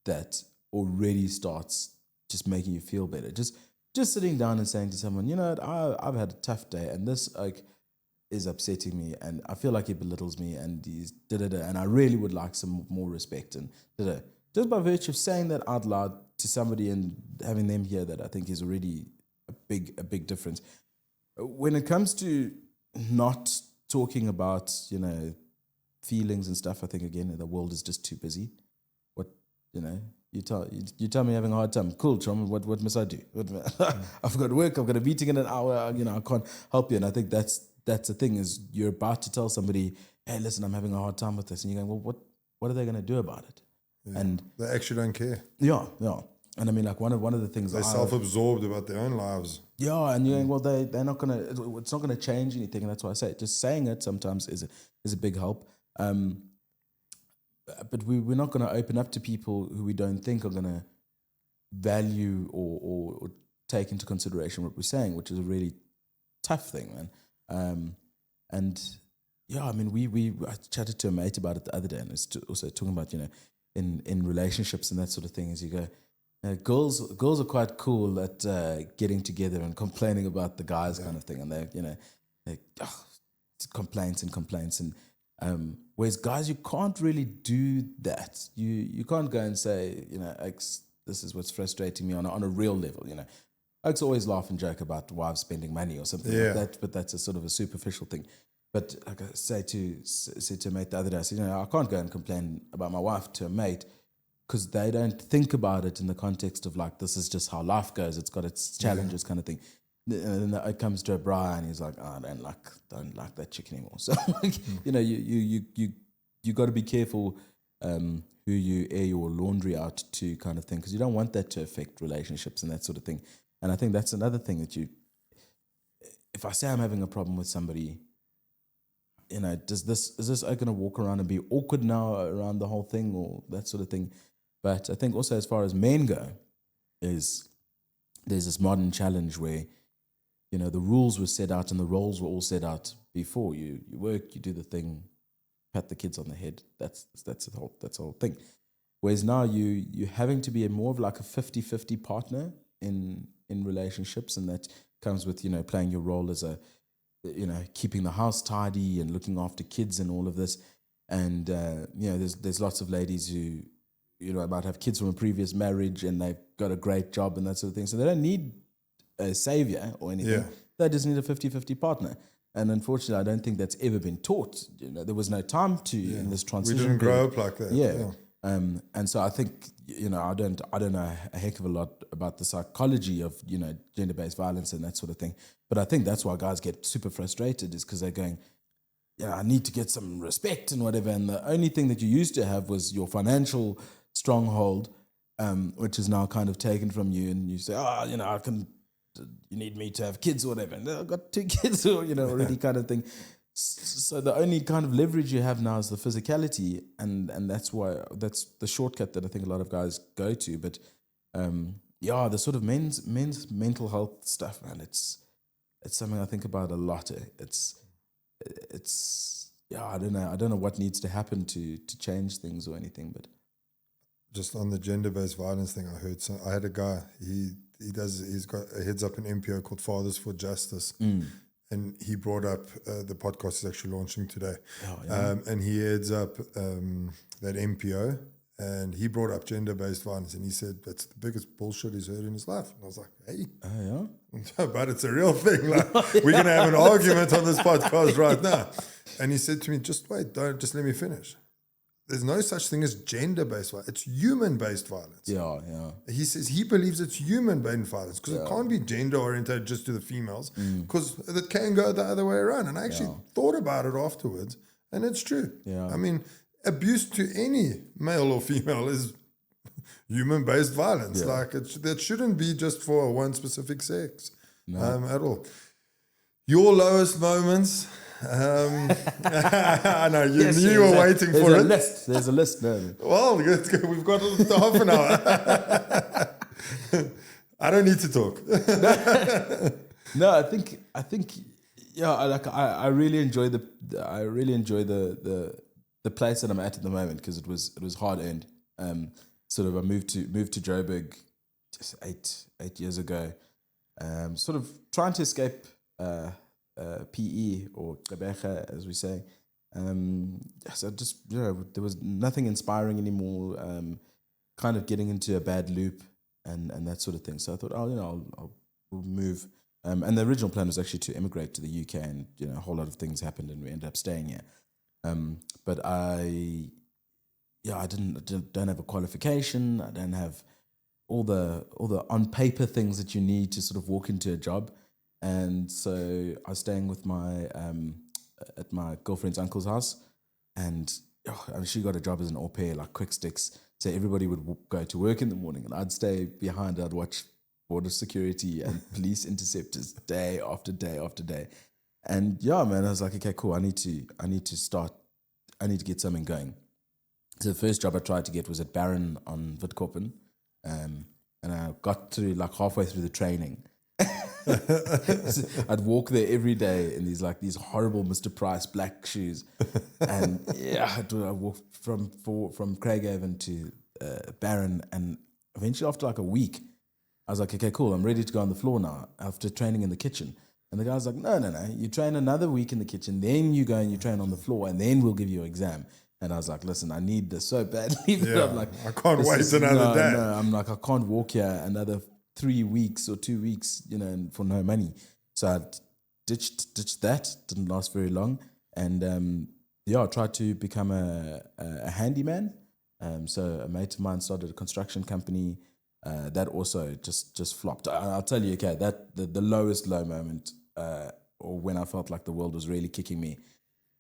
that already starts just making you feel better. Just sitting down and saying to someone, I've had a tough day and this is upsetting me and I feel like he belittles me and he's da-da-da and I really would like some more respect and da-da. Just by virtue of saying that out loud to somebody and having them hear that, I think is already a big difference. When it comes to not talking about, feelings and stuff, I think, again, the world is just too busy. You tell me you're having a hard time. Cool, Chum, what must I do? I've got work, I've got a meeting in an hour, I can't help you. And I think that's the thing is you're about to tell somebody, hey, listen, I'm having a hard time with this. And you're going, well, what are they going to do about it? Yeah, and they actually don't care. Yeah. And I mean, like one of the things they're self-absorbed about their own lives. Yeah, and you're going, well, they're not going to, it's not going to change anything. And that's why I say it. Just saying it sometimes is a big help. But we're not going to open up to people who we don't think are going to value or take into consideration what we're saying, which is a really tough thing, man. I chatted to a mate about it the other day, and it's also talking about, in relationships and that sort of thing, as you go, girls are quite cool at getting together and complaining about the guys kind of thing, and they're complaints, and whereas guys, you can't really do that. You can't go and say, X, this is what's frustrating me on a real level. Oaks always laugh and joke about wives spending money or something like that, but that's a sort of a superficial thing. But like I said to a mate the other day, I said, I can't go and complain about my wife to a mate because they don't think about it in the context of like, this is just how life goes. It's got its challenges kind of thing. And then it comes to Brian, and he's like, I don't like that chick anymore. So like, you got to be careful who you air your laundry out to, kind of thing, because you don't want that to affect relationships and that sort of thing. And I think that's another thing that if I say I'm having a problem with somebody, is this going to walk around and be awkward now around the whole thing or that sort of thing? But I think also as far as men go, there's this modern challenge where the rules were set out and the roles were all set out before. You work, you do the thing, pat the kids on the head. That's the whole thing. Whereas now you're having to be more of like a 50-50 partner in relationships, and that comes with playing your role as a keeping the house tidy and looking after kids and all of this. And there's lots of ladies who might have kids from a previous marriage and they've got a great job and that sort of thing. So they don't need a savior or anything. Yeah. They just need a 50-50 partner. And unfortunately, I don't think that's ever been taught. There was no time to in this transition. We didn't grow up like that. Yeah. And so I think, I don't know a heck of a lot about the psychology of, gender-based violence and that sort of thing. But I think that's why guys get super frustrated, is because they're going, I need to get some respect and whatever. And the only thing that you used to have was your financial stronghold, which is now kind of taken from you, and you say, you need me to have kids or whatever. And I've got 2 kids, or already kind of thing. So the only kind of leverage you have now is the physicality, and that's the shortcut that I think a lot of guys go to. But the sort of men's mental health stuff, man, it's something I think about a lot. I don't know what needs to happen to change things or anything, but just on the gender-based violence thing, I had a guy, he's got a heads up an NPO called Fathers for Justice. And he brought up, the podcast is actually launching today. And he heads up that NPO, and he brought up gender-based violence, and he said that's the biggest bullshit he's heard in his life. And I was like, hey. But it's a real thing. Like, we're going to have an argument on this podcast right now. And he said to me, just wait, just let me finish. There's no such thing as gender-based violence. It's human-based violence. He says he believes it's human-based violence because it can't be gender-oriented just to the females, because it can go the other way around. And I actually thought about it afterwards, and it's true. I mean, abuse to any male or female is human-based violence. Like, that shouldn't be just for one specific sex at all. Your lowest moments... I know you were waiting for it. There's a list. No. Well, we've got half an hour. I don't need to talk. No, I think I really enjoy the place that I'm at the moment, because it was hard earned. Sort of I moved to Joburg just eight years ago. Sort of trying to escape PE, or Gqeberha, as we say. So just, there was nothing inspiring anymore, kind of getting into a bad loop and that sort of thing. So I thought, I'll move. And the original plan was actually to immigrate to the UK, and a whole lot of things happened and we ended up staying here. But I don't have a qualification. I don't have all the on paper things that you need to sort of walk into a job. And so I was staying with at my girlfriend's uncle's house, and she got a job as an au pair, like quick sticks. So everybody would go to work in the morning, and I'd stay behind. I'd watch border security and police interceptors day after day after day. And I was like, okay, cool. I need to get something going. So the first job I tried to get was at Barron on Witkoppen, and I got through like halfway through the training. I'd walk there every day in these horrible Mr. Price black shoes, and I'd walk from Craighaven to Barron, and eventually after like a week, I was like, okay, cool, I'm ready to go on the floor now after training in the kitchen. And the guy's like, no, you train another week in the kitchen, then you go and you train on the floor, and then we'll give you an exam. And I was like, listen, I need this so badly. I'm like, I can't wait another day. No, I'm like, I can't walk here another 3 weeks or 2 weeks, for no money. So I ditched that. Didn't last very long, and I tried to become a handyman. So a mate of mine started a construction company. That also just flopped. I'll tell you, okay, that the lowest low moment, or when I felt like the world was really kicking me,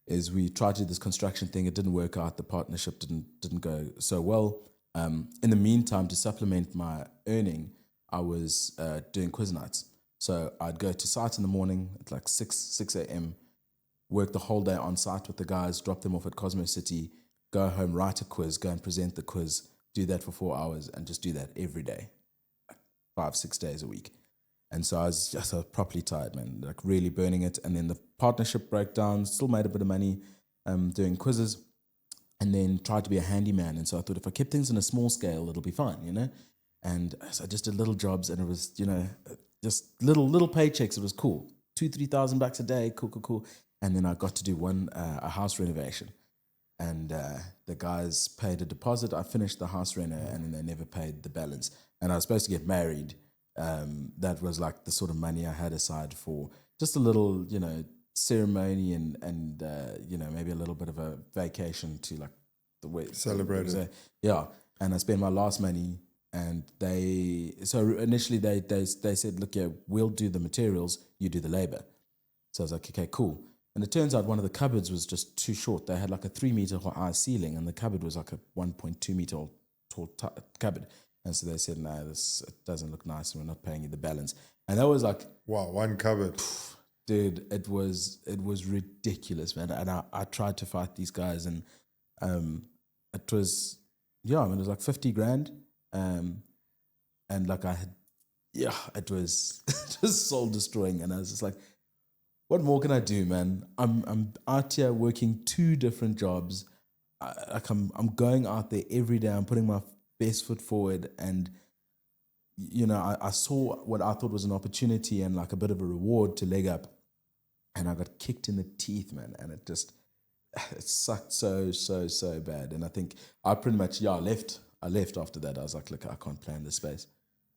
is we tried to do this construction thing. It didn't work out. The partnership didn't go so well. In the meantime, to supplement my earning, I was doing quiz nights. So I'd go to site in the morning at like 6 a.m., work the whole day on site with the guys, drop them off at Cosmo City, go home, write a quiz, go and present the quiz, do that for 4 hours, and just do that every day, 5-6 days a week. And so I was just properly tired, man, like really burning it. And then the partnership broke down, still made a bit of money doing quizzes, and then tried to be a handyman. And so I thought if I kept things on a small scale, it'll be fine, And so I just did little jobs, and it was, just little paychecks. It was cool. 2,000-3,000 bucks a day. Cool. And then I got to do a house renovation, and the guys paid a deposit. I finished the house reno, and then they never paid the balance. And I was supposed to get married. That was like the sort of money I had aside for just a little, ceremony and maybe a little bit of a vacation to like the way celebrate it. Yeah. And I spent my last money. And initially they said, look, we'll do the materials, you do the labor. So I was like, okay, cool. And it turns out one of the cupboards was just too short. They had like a 3 meter high ceiling, and the cupboard was like a 1.2 meter tall cupboard. And so they said, no, this it doesn't look nice and we're not paying you the balance. And that was like, Wow, one cupboard. dude, it was ridiculous, man. And I tried to fight these guys, and it was, yeah, I mean, it was like 50 grand. And like it was it was soul destroying. And I was just like, what more can I do, man? I'm out here working 2 different jobs. I'm going out there every day. I'm putting my best foot forward, and I saw what I thought was an opportunity and like a bit of a reward to leg up, and I got kicked in the teeth, man. And it sucked so bad. And I think I pretty much I left after that. I was like, look, I can't play in this space.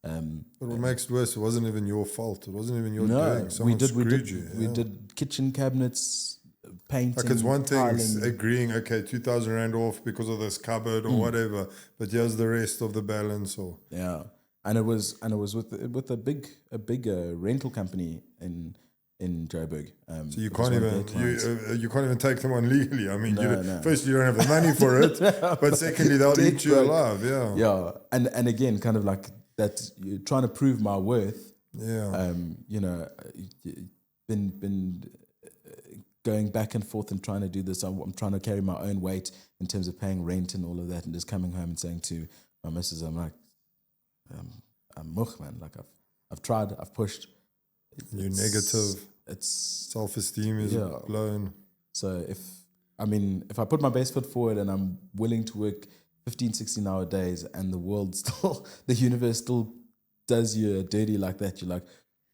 But what makes it worse, it wasn't even your fault. It wasn't even your No, doing. Someone screwed you. We did kitchen cabinets, painting. Like, it's one thing tiling. agreeing, okay, 2,000 rand off because of this cupboard or whatever, but here's the rest of the balance. Or Yeah, and it was with a big rental company in Joburg. so you it was can't one of even their clients. you can't even take them on legally. I mean, No. first you don't have the money for it, but secondly they'll eat you broke. alive. Yeah, Yeah, and again, kind of like that, you're trying to prove my worth. yeah. Been going back and forth and trying to do this. I'm trying to carry my own weight in terms of paying rent and all of that, and just coming home and saying to my missus, I'm like, I'm much, man. Like I've tried, I've pushed. You're negative. It's Self-esteem is blown. So if I put my best foot forward and I'm willing to work 15, 16 hour days, and the universe still does you dirty like that, you're like,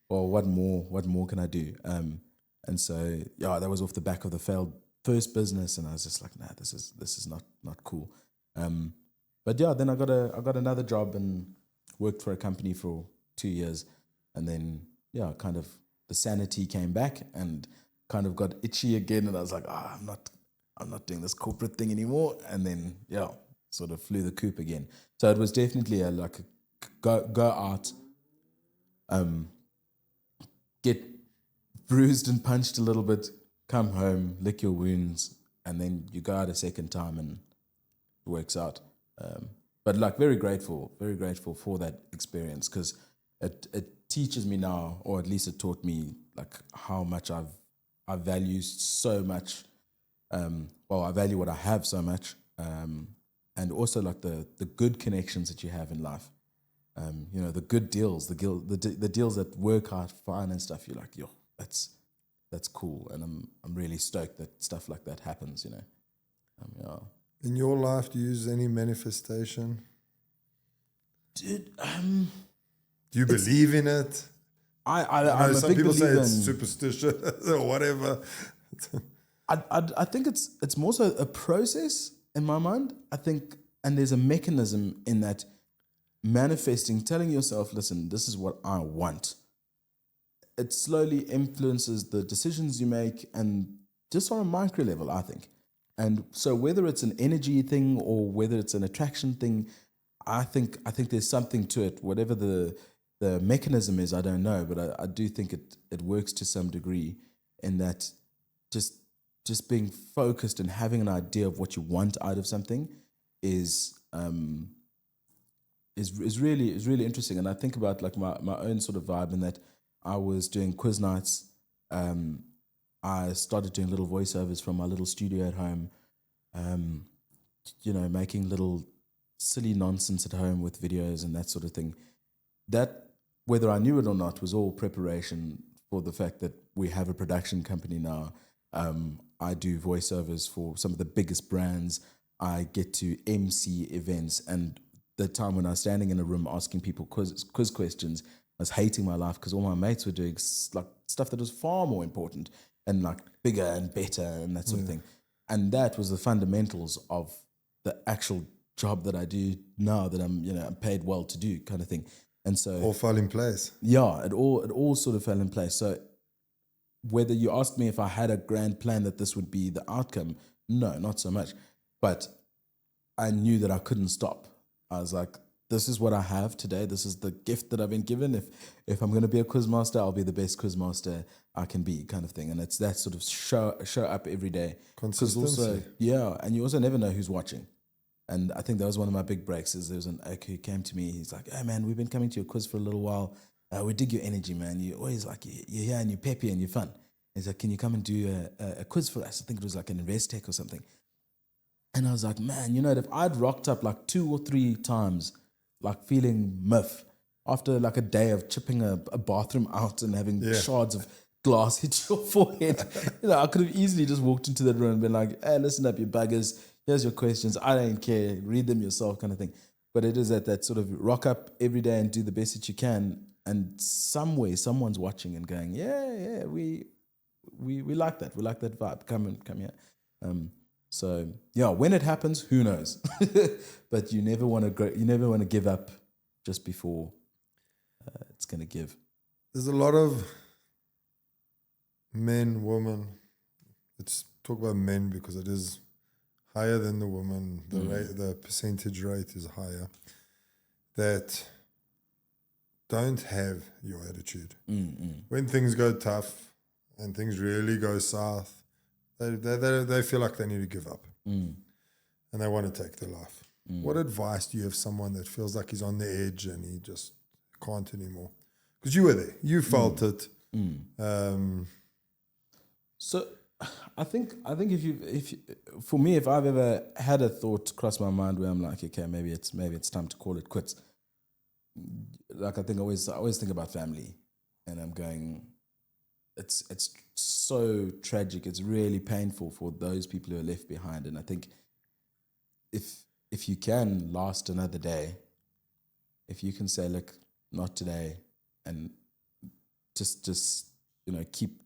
well, what more can I do? And so, that was off the back of the failed first business, and I was just like, nah, this is not cool. But then I got another job and worked for a company for 2 years, and then kind of the sanity came back and kind of got itchy again, and I was like, I'm not doing this corporate thing anymore, and then sort of flew the coop again. So it was definitely go out, get bruised and punched a little bit, come home, lick your wounds, and then you go out a second time and it works out. But like very grateful for that experience, because it teaches me now, or at least it taught me like how much I value so much. I value what I have so much, and also like the good connections that you have in life. The good deals, the deals that work out fine and stuff. You're like, that's cool, and I'm really stoked that stuff like that happens. In your life, do you use any manifestation? Dude, do you believe in it? I'm some a big people say believer it's in, superstitious or whatever. I think it's more so a process in my mind. I think, and there's a mechanism in that manifesting, telling yourself, listen, this is what I want. It slowly influences the decisions you make, and just on a micro level, I think. And so whether it's an energy thing or whether it's an attraction thing, I think there's something to it. Whatever the mechanism is, I don't know, but I do think it works to some degree, in that just being focused and having an idea of what you want out of something is really interesting. And I think about like my own sort of vibe, in that I was doing quiz nights. I started doing little voiceovers from my little studio at home, making little silly nonsense at home with videos and that sort of thing. That, whether I knew it or not, was all preparation for the fact that we have a production company now. I do voiceovers for some of the biggest brands. I get to MC events, and the time when I was standing in a room asking people quiz questions, I was hating my life because all my mates were doing like stuff that was far more important and like bigger and better and that sort of thing. And that was the fundamentals of the actual job that I do now, that I'm paid well to do, kind of thing. And so all fell in place. Yeah, it all sort of fell in place. So whether you asked me if I had a grand plan that this would be the outcome, no, not so much. But I knew that I couldn't stop. I was like, this is what I have today. This is the gift that I've been given. If I'm going to be a quizmaster, I'll be the best quizmaster I can be, kind of thing. And it's that sort of show up every day. Consistency. Also, and you also never know who's watching. And I think that was one of my big breaks. Is there was an oak who came to me. He's like, "Hey man, we've been coming to your quiz for a little while. We dig your energy, man. You always like you're here and you're peppy and you're fun." He's like, "Can you come and do a quiz for us?" I think it was like an invest tech or something. And I was like, man, if I'd rocked up like 2 or 3 times, like feeling miff after like a day of chipping a bathroom out and having shards of glass hit your forehead, I could have easily just walked into that room and been like, "Hey, listen up, you buggers. Here's your questions. I don't care. Read them yourself," kind of thing. But it is that sort of rock up every day and do the best that you can. And somewhere, someone's watching and going, yeah, we like that. We like that vibe. Come here. So yeah, when it happens, who knows? But you never want to give up just before it's going to give. There's a lot of men, women. Let's talk about men because it is higher than the women. The percentage rate is higher that don't have your attitude. When things go tough and things really go south, they feel like they need to give up and they want to take their life. What advice do you have someone that feels like he's on the edge and he just can't anymore? Because you were there, you felt it. So I think if I've ever had a thought cross my mind where I'm like, okay, maybe it's time to call it quits. Like I always think about family, and I'm going, it's so tragic. It's really painful for those people who are left behind. And I think if you can last another day, if you can say, look, not today, and just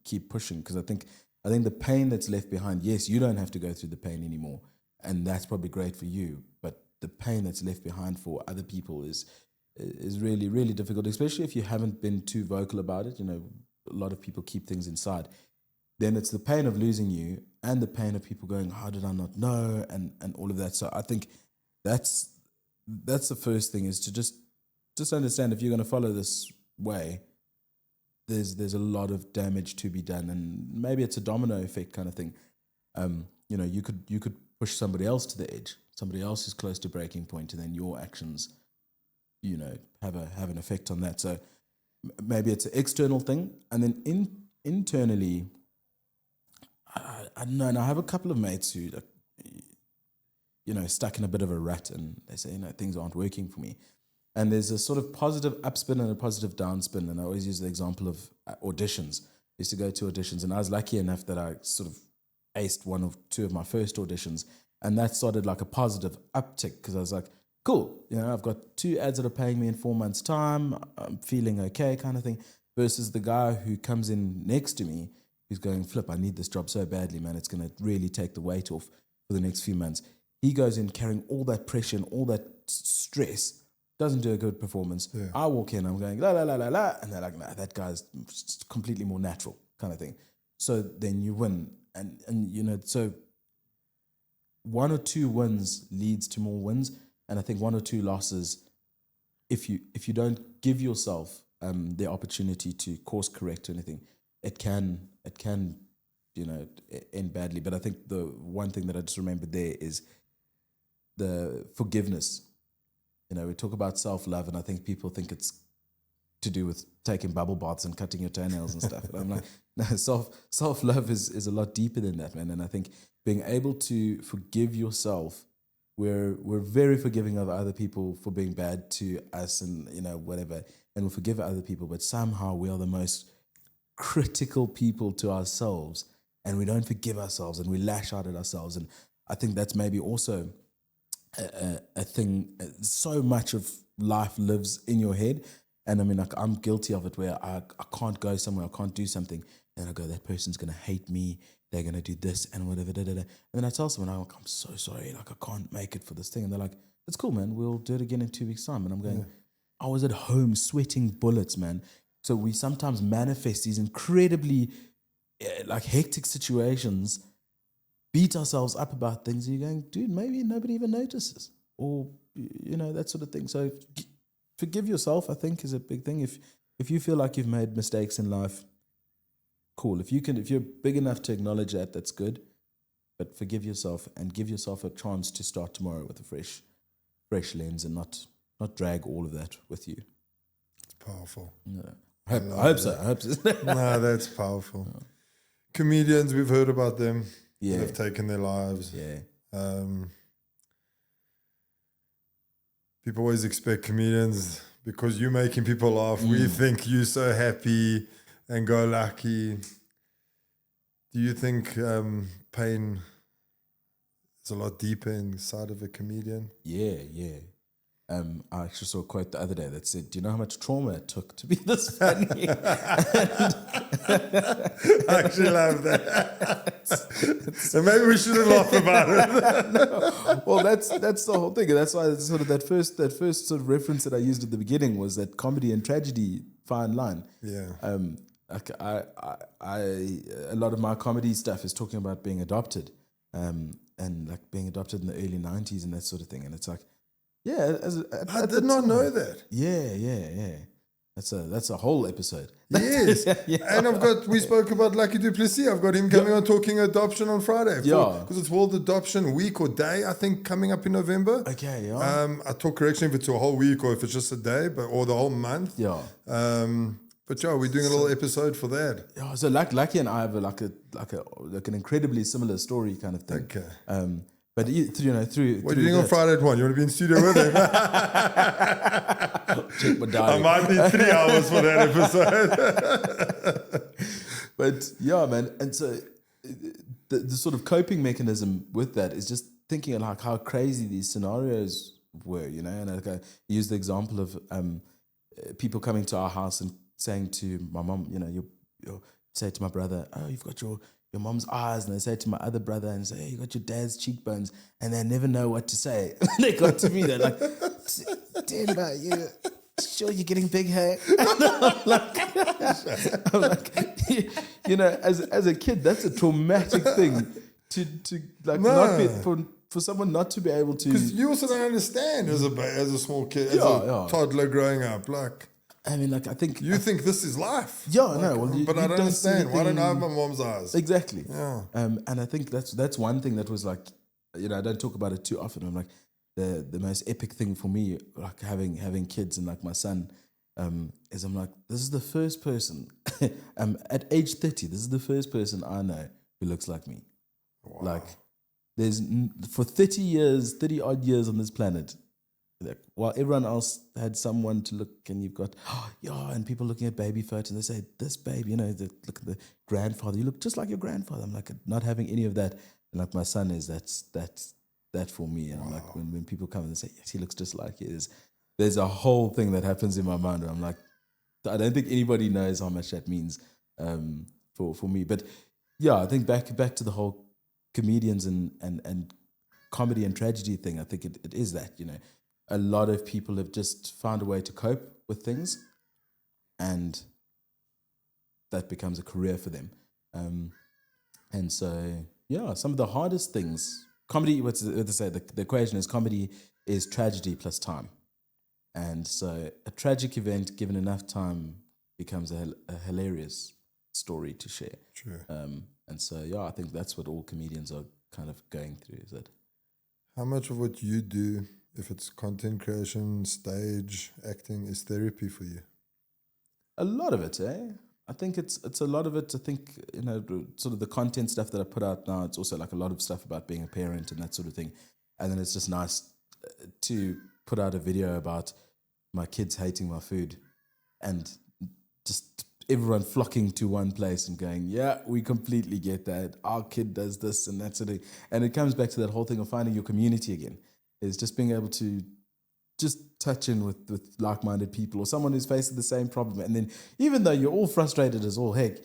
keep pushing, because I think the pain that's left behind, yes, you don't have to go through the pain anymore, and that's probably great for you, but the pain that's left behind for other people is really, really difficult, especially if you haven't been too vocal about it. A lot of people keep things inside. Then it's the pain of losing you and the pain of people going, how did I not know, and all of that. So I think that's the first thing, is to just understand, if you're going to follow this way, there's a lot of damage to be done, and maybe it's a domino effect kind of thing. You could push somebody else to the edge. Somebody else is close to breaking point, and then your actions, have an effect on that. So maybe it's an external thing, and then internally, I don't know. And I have a couple of mates who, stuck in a bit of a rut, and they say, things aren't working for me. And there's a sort of positive upspin and a positive downspin. And I always use the example of auditions. I used to go to auditions, and I was lucky enough that I sort of aced 1 or 2 of my first auditions. And that started like a positive uptick, because I was like, cool, I've got 2 ads that are paying me in 4 months' time. I'm feeling okay, kind of thing. Versus the guy who comes in next to me, who's going, flip, I need this job so badly, man. It's going to really take the weight off for the next few months. He goes in carrying all that pressure and all that stress, doesn't do a good performance. Yeah. I walk in, I'm going, la, la, la, la, la. And they're like, nah, that guy's completely more natural, kind of thing. So then you win. And so 1 or 2 wins leads to more wins. And I think 1 or 2 losses, if you don't give yourself the opportunity to course correct or anything, it can end badly. But I think the one thing that I just remembered there is the forgiveness. We talk about self-love, and I think people think it's to do with taking bubble baths and cutting your toenails and stuff. And I'm like, no, self-love is a lot deeper than that, man. And I think being able to forgive yourself, we're very forgiving of other people for being bad to us and, whatever. And we forgive other people, but somehow we are the most critical people to ourselves, and we don't forgive ourselves, and we lash out at ourselves. And I think that's maybe also a thing. So much of life lives in your head, and I mean, like, I'm guilty of it, where I can't go somewhere, I can't do something, and I go, that person's gonna hate me, they're gonna do this and whatever, and then I tell someone, I'm so sorry, like, I can't make it for this thing, and they're like, it's cool, man, we'll do it again in 2 weeks' time. And I'm going, I was at home sweating bullets, man. So we sometimes manifest these incredibly hectic situations, beat ourselves up about things, and you're going, dude, maybe nobody even notices, or that sort of thing. So forgive yourself, I think, is a big thing. If you feel like you've made mistakes in life, cool. If you're big enough to acknowledge that, that's good. but forgive yourself and give yourself a chance to start tomorrow with a fresh lens and not drag all of that with you. It's powerful. No. I hope so. No, that's powerful. Yeah. Comedians, we've heard about them. Yeah. They've taken their lives. Yeah. People always expect comedians, because you're making people laugh, we think you're so happy and go lucky. Do you think pain is a lot deeper inside of a comedian? Yeah. I actually saw a quote the other day that said, "Do you know how much trauma it took to be this funny?" I actually love that. And maybe we shouldn't laugh about it. No. Well, that's the whole thing, and that's why it's sort of that first sort of reference that I used at the beginning was that comedy and tragedy fine line. Yeah. Like a lot of my comedy stuff is talking about being adopted, and like being adopted in the early 90s and that sort of thing, and it's like. Yeah, I did not know that. Yeah. That's a whole episode. Yes, yeah. And we spoke about Lucky Duplessis. I've got him coming on talking adoption on Friday. Because it's World Adoption Week or Day, I think, coming up in November. Okay, yeah. I talk correction if it's a whole week or if it's just a day, or the whole month. Yeah. But yeah, we're doing a little episode for that. Yeah, so Lucky and I have like an incredibly similar story kind of thing. Okay. But through what are you doing on Friday at 1? You want to be in studio with him? Check my diary. I might need 3 hours for that episode. But yeah, man. And so the sort of coping mechanism with that is just thinking like how crazy these scenarios were, And like I use the example of people coming to our house and saying to my mom, you say to my brother, "Oh, you've got your mom's eyes," and they say to my other brother and say, "Hey, you got your dad's cheekbones," and they never know what to say. They got to me, they're like, "Themba, you sure you're getting big hair?" I'm like, as a kid, that's a traumatic thing to like not be for someone not to be able to. Because you also don't understand as a small kid, as a toddler growing up, like. I mean, like, I think... You think this is life. Yeah, no. Well, but I don't understand. Why don't I have my mom's eyes? Exactly. Yeah. And I think that's one thing that was like, I don't talk about it too often. I'm like, the most epic thing for me, like having kids and like my son, is I'm like, this is the first person, at age 30, this is the first person I know who looks like me. Wow. Like, for 30 odd years on this planet, like, while everyone else had someone to look, and you've got, and people looking at baby photos, and they say, "This babe, look at the grandfather, you look just like your grandfather." I'm like, not having any of that, and like my son is that for me, and I'm like, when people come and say, "Yes, he looks just like he is," there's a whole thing that happens in my mind where I'm like, I don't think anybody knows how much that means for me. But yeah, I think back to the whole comedians and comedy and tragedy thing. I think it is that, a lot of people have just found a way to cope with things, and that becomes a career for them. And so, yeah, some of the hardest things, comedy, what they say, the equation is comedy is tragedy plus time. And so a tragic event, given enough time, becomes a hilarious story to share. True. And so, yeah, I think that's what all comedians are kind of going through, is that. How much of what you do, if it's content creation, stage, acting, is therapy for you? A lot of it, I think it's a lot of it. I think, sort of the content stuff that I put out now, it's also like a lot of stuff about being a parent and that sort of thing. And then it's just nice to put out a video about my kids hating my food and just everyone flocking to one place and going, yeah, we completely get that. Our kid does this and that sort of thing. And it comes back to that whole thing of finding your community again. Is just being able to just touch in with like-minded people or someone who's facing the same problem. And then even though you're all frustrated as all heck,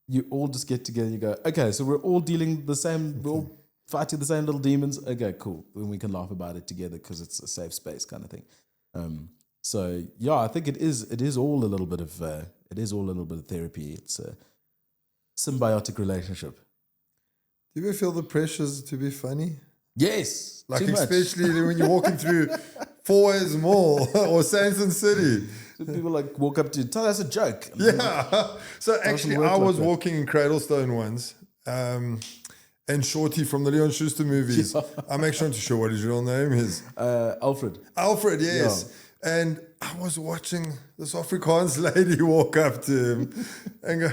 you all just get together and you go, okay, so we're all dealing the same, we're all fighting the same little demons. Okay, cool. Then we can laugh about it together because it's a safe space kind of thing. So yeah, I think it is all a little bit of therapy. It's a symbiotic relationship. Do you ever feel the pressures to be funny? Yes. Like especially when you're walking through Fourways Mall or Sanson City. People like walk up to you, tell us a joke. Yeah. So actually I was walking in Cradlestone once, and and Shorty from the Leon Schuster movies. I'm actually not too sure what his real name is. Alfred. Alfred, yes. Yeah. And I was watching this Afrikaans lady walk up to him and go,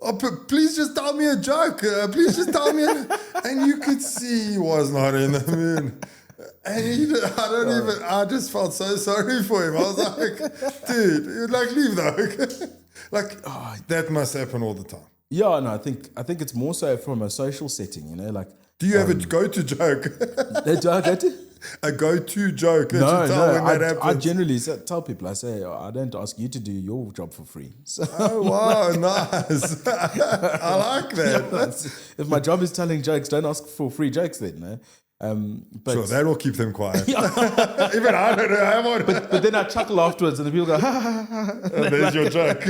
"Oh, please just tell me a joke. Please just tell me." And you could see he was not in the mood. And I just felt so sorry for him. I was like, dude, you'd like leave though. Like, that must happen all the time. Yeah, no, I think it's more so from a social setting, you know, like. Do you have a go-to joke? Do I go to? A go-to joke that No, you tell when that happens? I generally tell people, I say, I don't ask you to do your job for free. So, oh, wow, nice. I like that. If my job is telling jokes, don't ask for free jokes then, no? But sure, that will keep them quiet. Even I don't know. I want. But then I chuckle afterwards, and the people go, ha, ha, ha, ha. And there's your joke.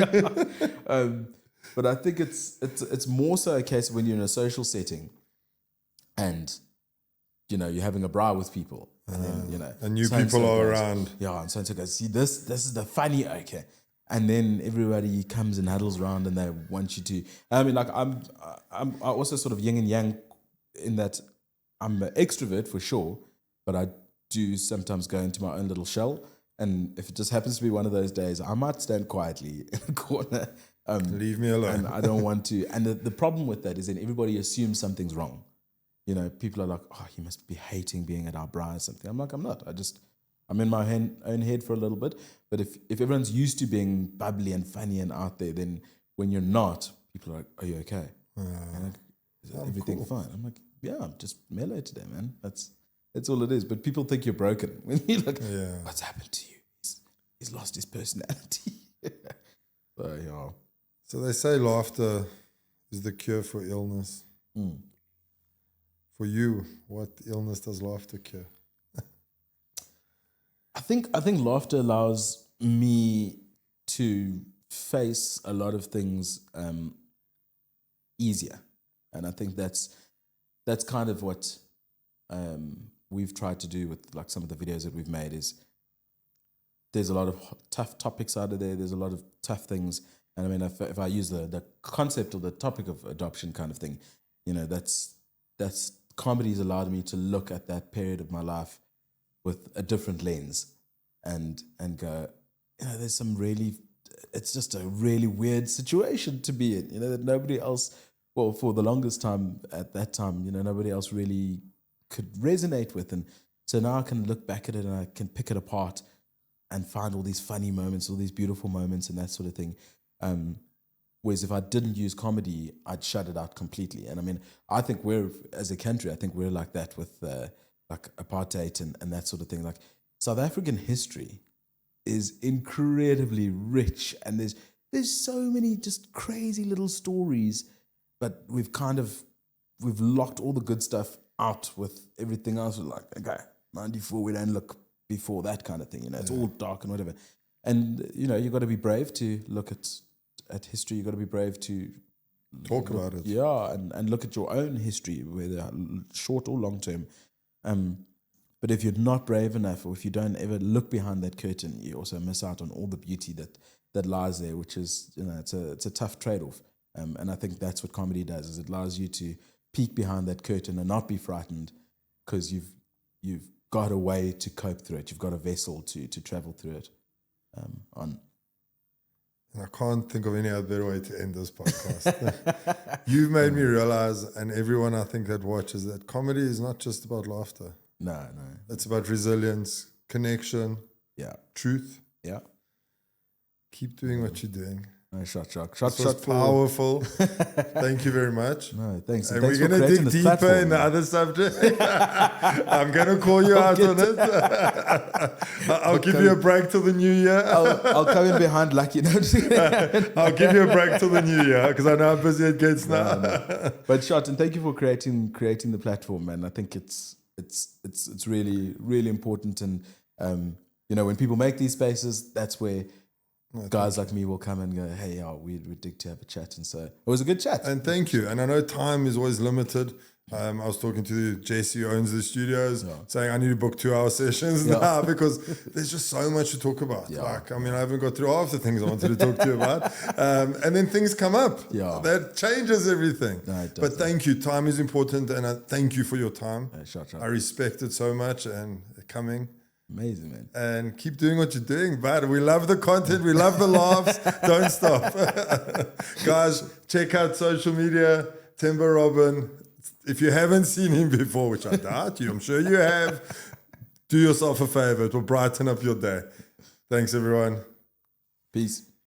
But I think it's more so a case of when you're in a social setting, and you know you're having a braai with people, and then you know, and new people are goes, around. Yeah, and so goes, see this is the funny, okay. And then everybody comes and huddles around, and they want you to. I mean, like I'm also sort of yin and yang in that. I'm an extrovert for sure, but I do sometimes go into my own little shell. And if it just happens to be one of those days, I might stand quietly in a corner. Leave me alone. And I don't want to. And the problem with that is then everybody assumes something's wrong. You know, people are like, oh, he must be hating being at our braai or something. I'm like, I'm not. I'm in my own head for a little bit. But if everyone's used to being bubbly and funny and out there, then when you're not, people are like, are you okay? Like, is everything fine? I'm like, yeah, I'm just mellow today, man. That's all it is. But people think you're broken when you're like, what's happened to you? He's lost his personality. So yeah. So they say laughter is the cure for illness. For you, what illness does laughter cure? I think laughter allows me to face a lot of things easier, and I think that's kind of what we've tried to do with like some of the videos that we've made. Is there's a lot of tough topics out of there. There's a lot of tough things, and I mean, if I use the concept or the topic of adoption kind of thing, you know, that's comedy's allowed me to look at that period of my life with a different lens, and go, you know, there's some really, it's just a really weird situation to be in, you know, that nobody else. Well, for the longest time at that time, you know, nobody else really could resonate with. And so now I can look back at it and I can pick it apart and find all these funny moments, all these beautiful moments and that sort of thing. Whereas if I didn't use comedy, I'd shut it out completely. And I mean, I think as a country, I think we're like that with like apartheid and that sort of thing. Like South African history is incredibly rich, and there's so many just crazy little stories. But we've locked all the good stuff out with everything else. We're like, okay, 94, we don't look before that kind of thing. You know, it's all dark and whatever. And, you know, you've got to be brave to look at history. You've got to be brave to talk about it. Yeah, and look at your own history, whether short or long term. But if you're not brave enough, or if you don't ever look behind that curtain, you also miss out on all the beauty that lies there, which is, you know, it's a tough trade-off. And I think that's what comedy does, is it allows you to peek behind that curtain and not be frightened, because you've got a way to cope through it. You've got a vessel to travel through it on. And I can't think of any other way to end this podcast. You've made me realize, and everyone I think that watches, that comedy is not just about laughter. No. It's about resilience, connection, truth. Yeah. Keep doing what you're doing. No, shot. This was powerful. Thank you very much. No, thanks. And thanks we're going to dig deeper platform, in the other subject. I'm going to call you out on it. I'll give you a break till the new year. I'll come in behind Lucky. I'll give you a break till the new year, because I know how busy it gets now. No. But Shot, and thank you for creating the platform, man. I think it's really, really important. And you know, when people make these spaces, that's where guys like me will come and go, hey, we'd dig to have a chat. And so it was a good chat. And thank you. And I know time is always limited. I was talking to Jesse, who owns the studios, saying I need to book 2-hour sessions now because there's just so much to talk about. Like, I mean, I haven't got through half the things I wanted to talk to you about. And then things come up. Yeah. That changes everything. No, it does, but thank you. Time is important. And I thank you for your time. Shot. I respect it so much and coming. Amazing, man. And keep doing what you're doing, but we love the content, we love the laughs. Don't stop. Guys, check out social media, Themba Robin. If you haven't seen him before, which I doubt you, I'm sure you have, do yourself a favor. It will brighten up your day. Thanks, everyone. Peace.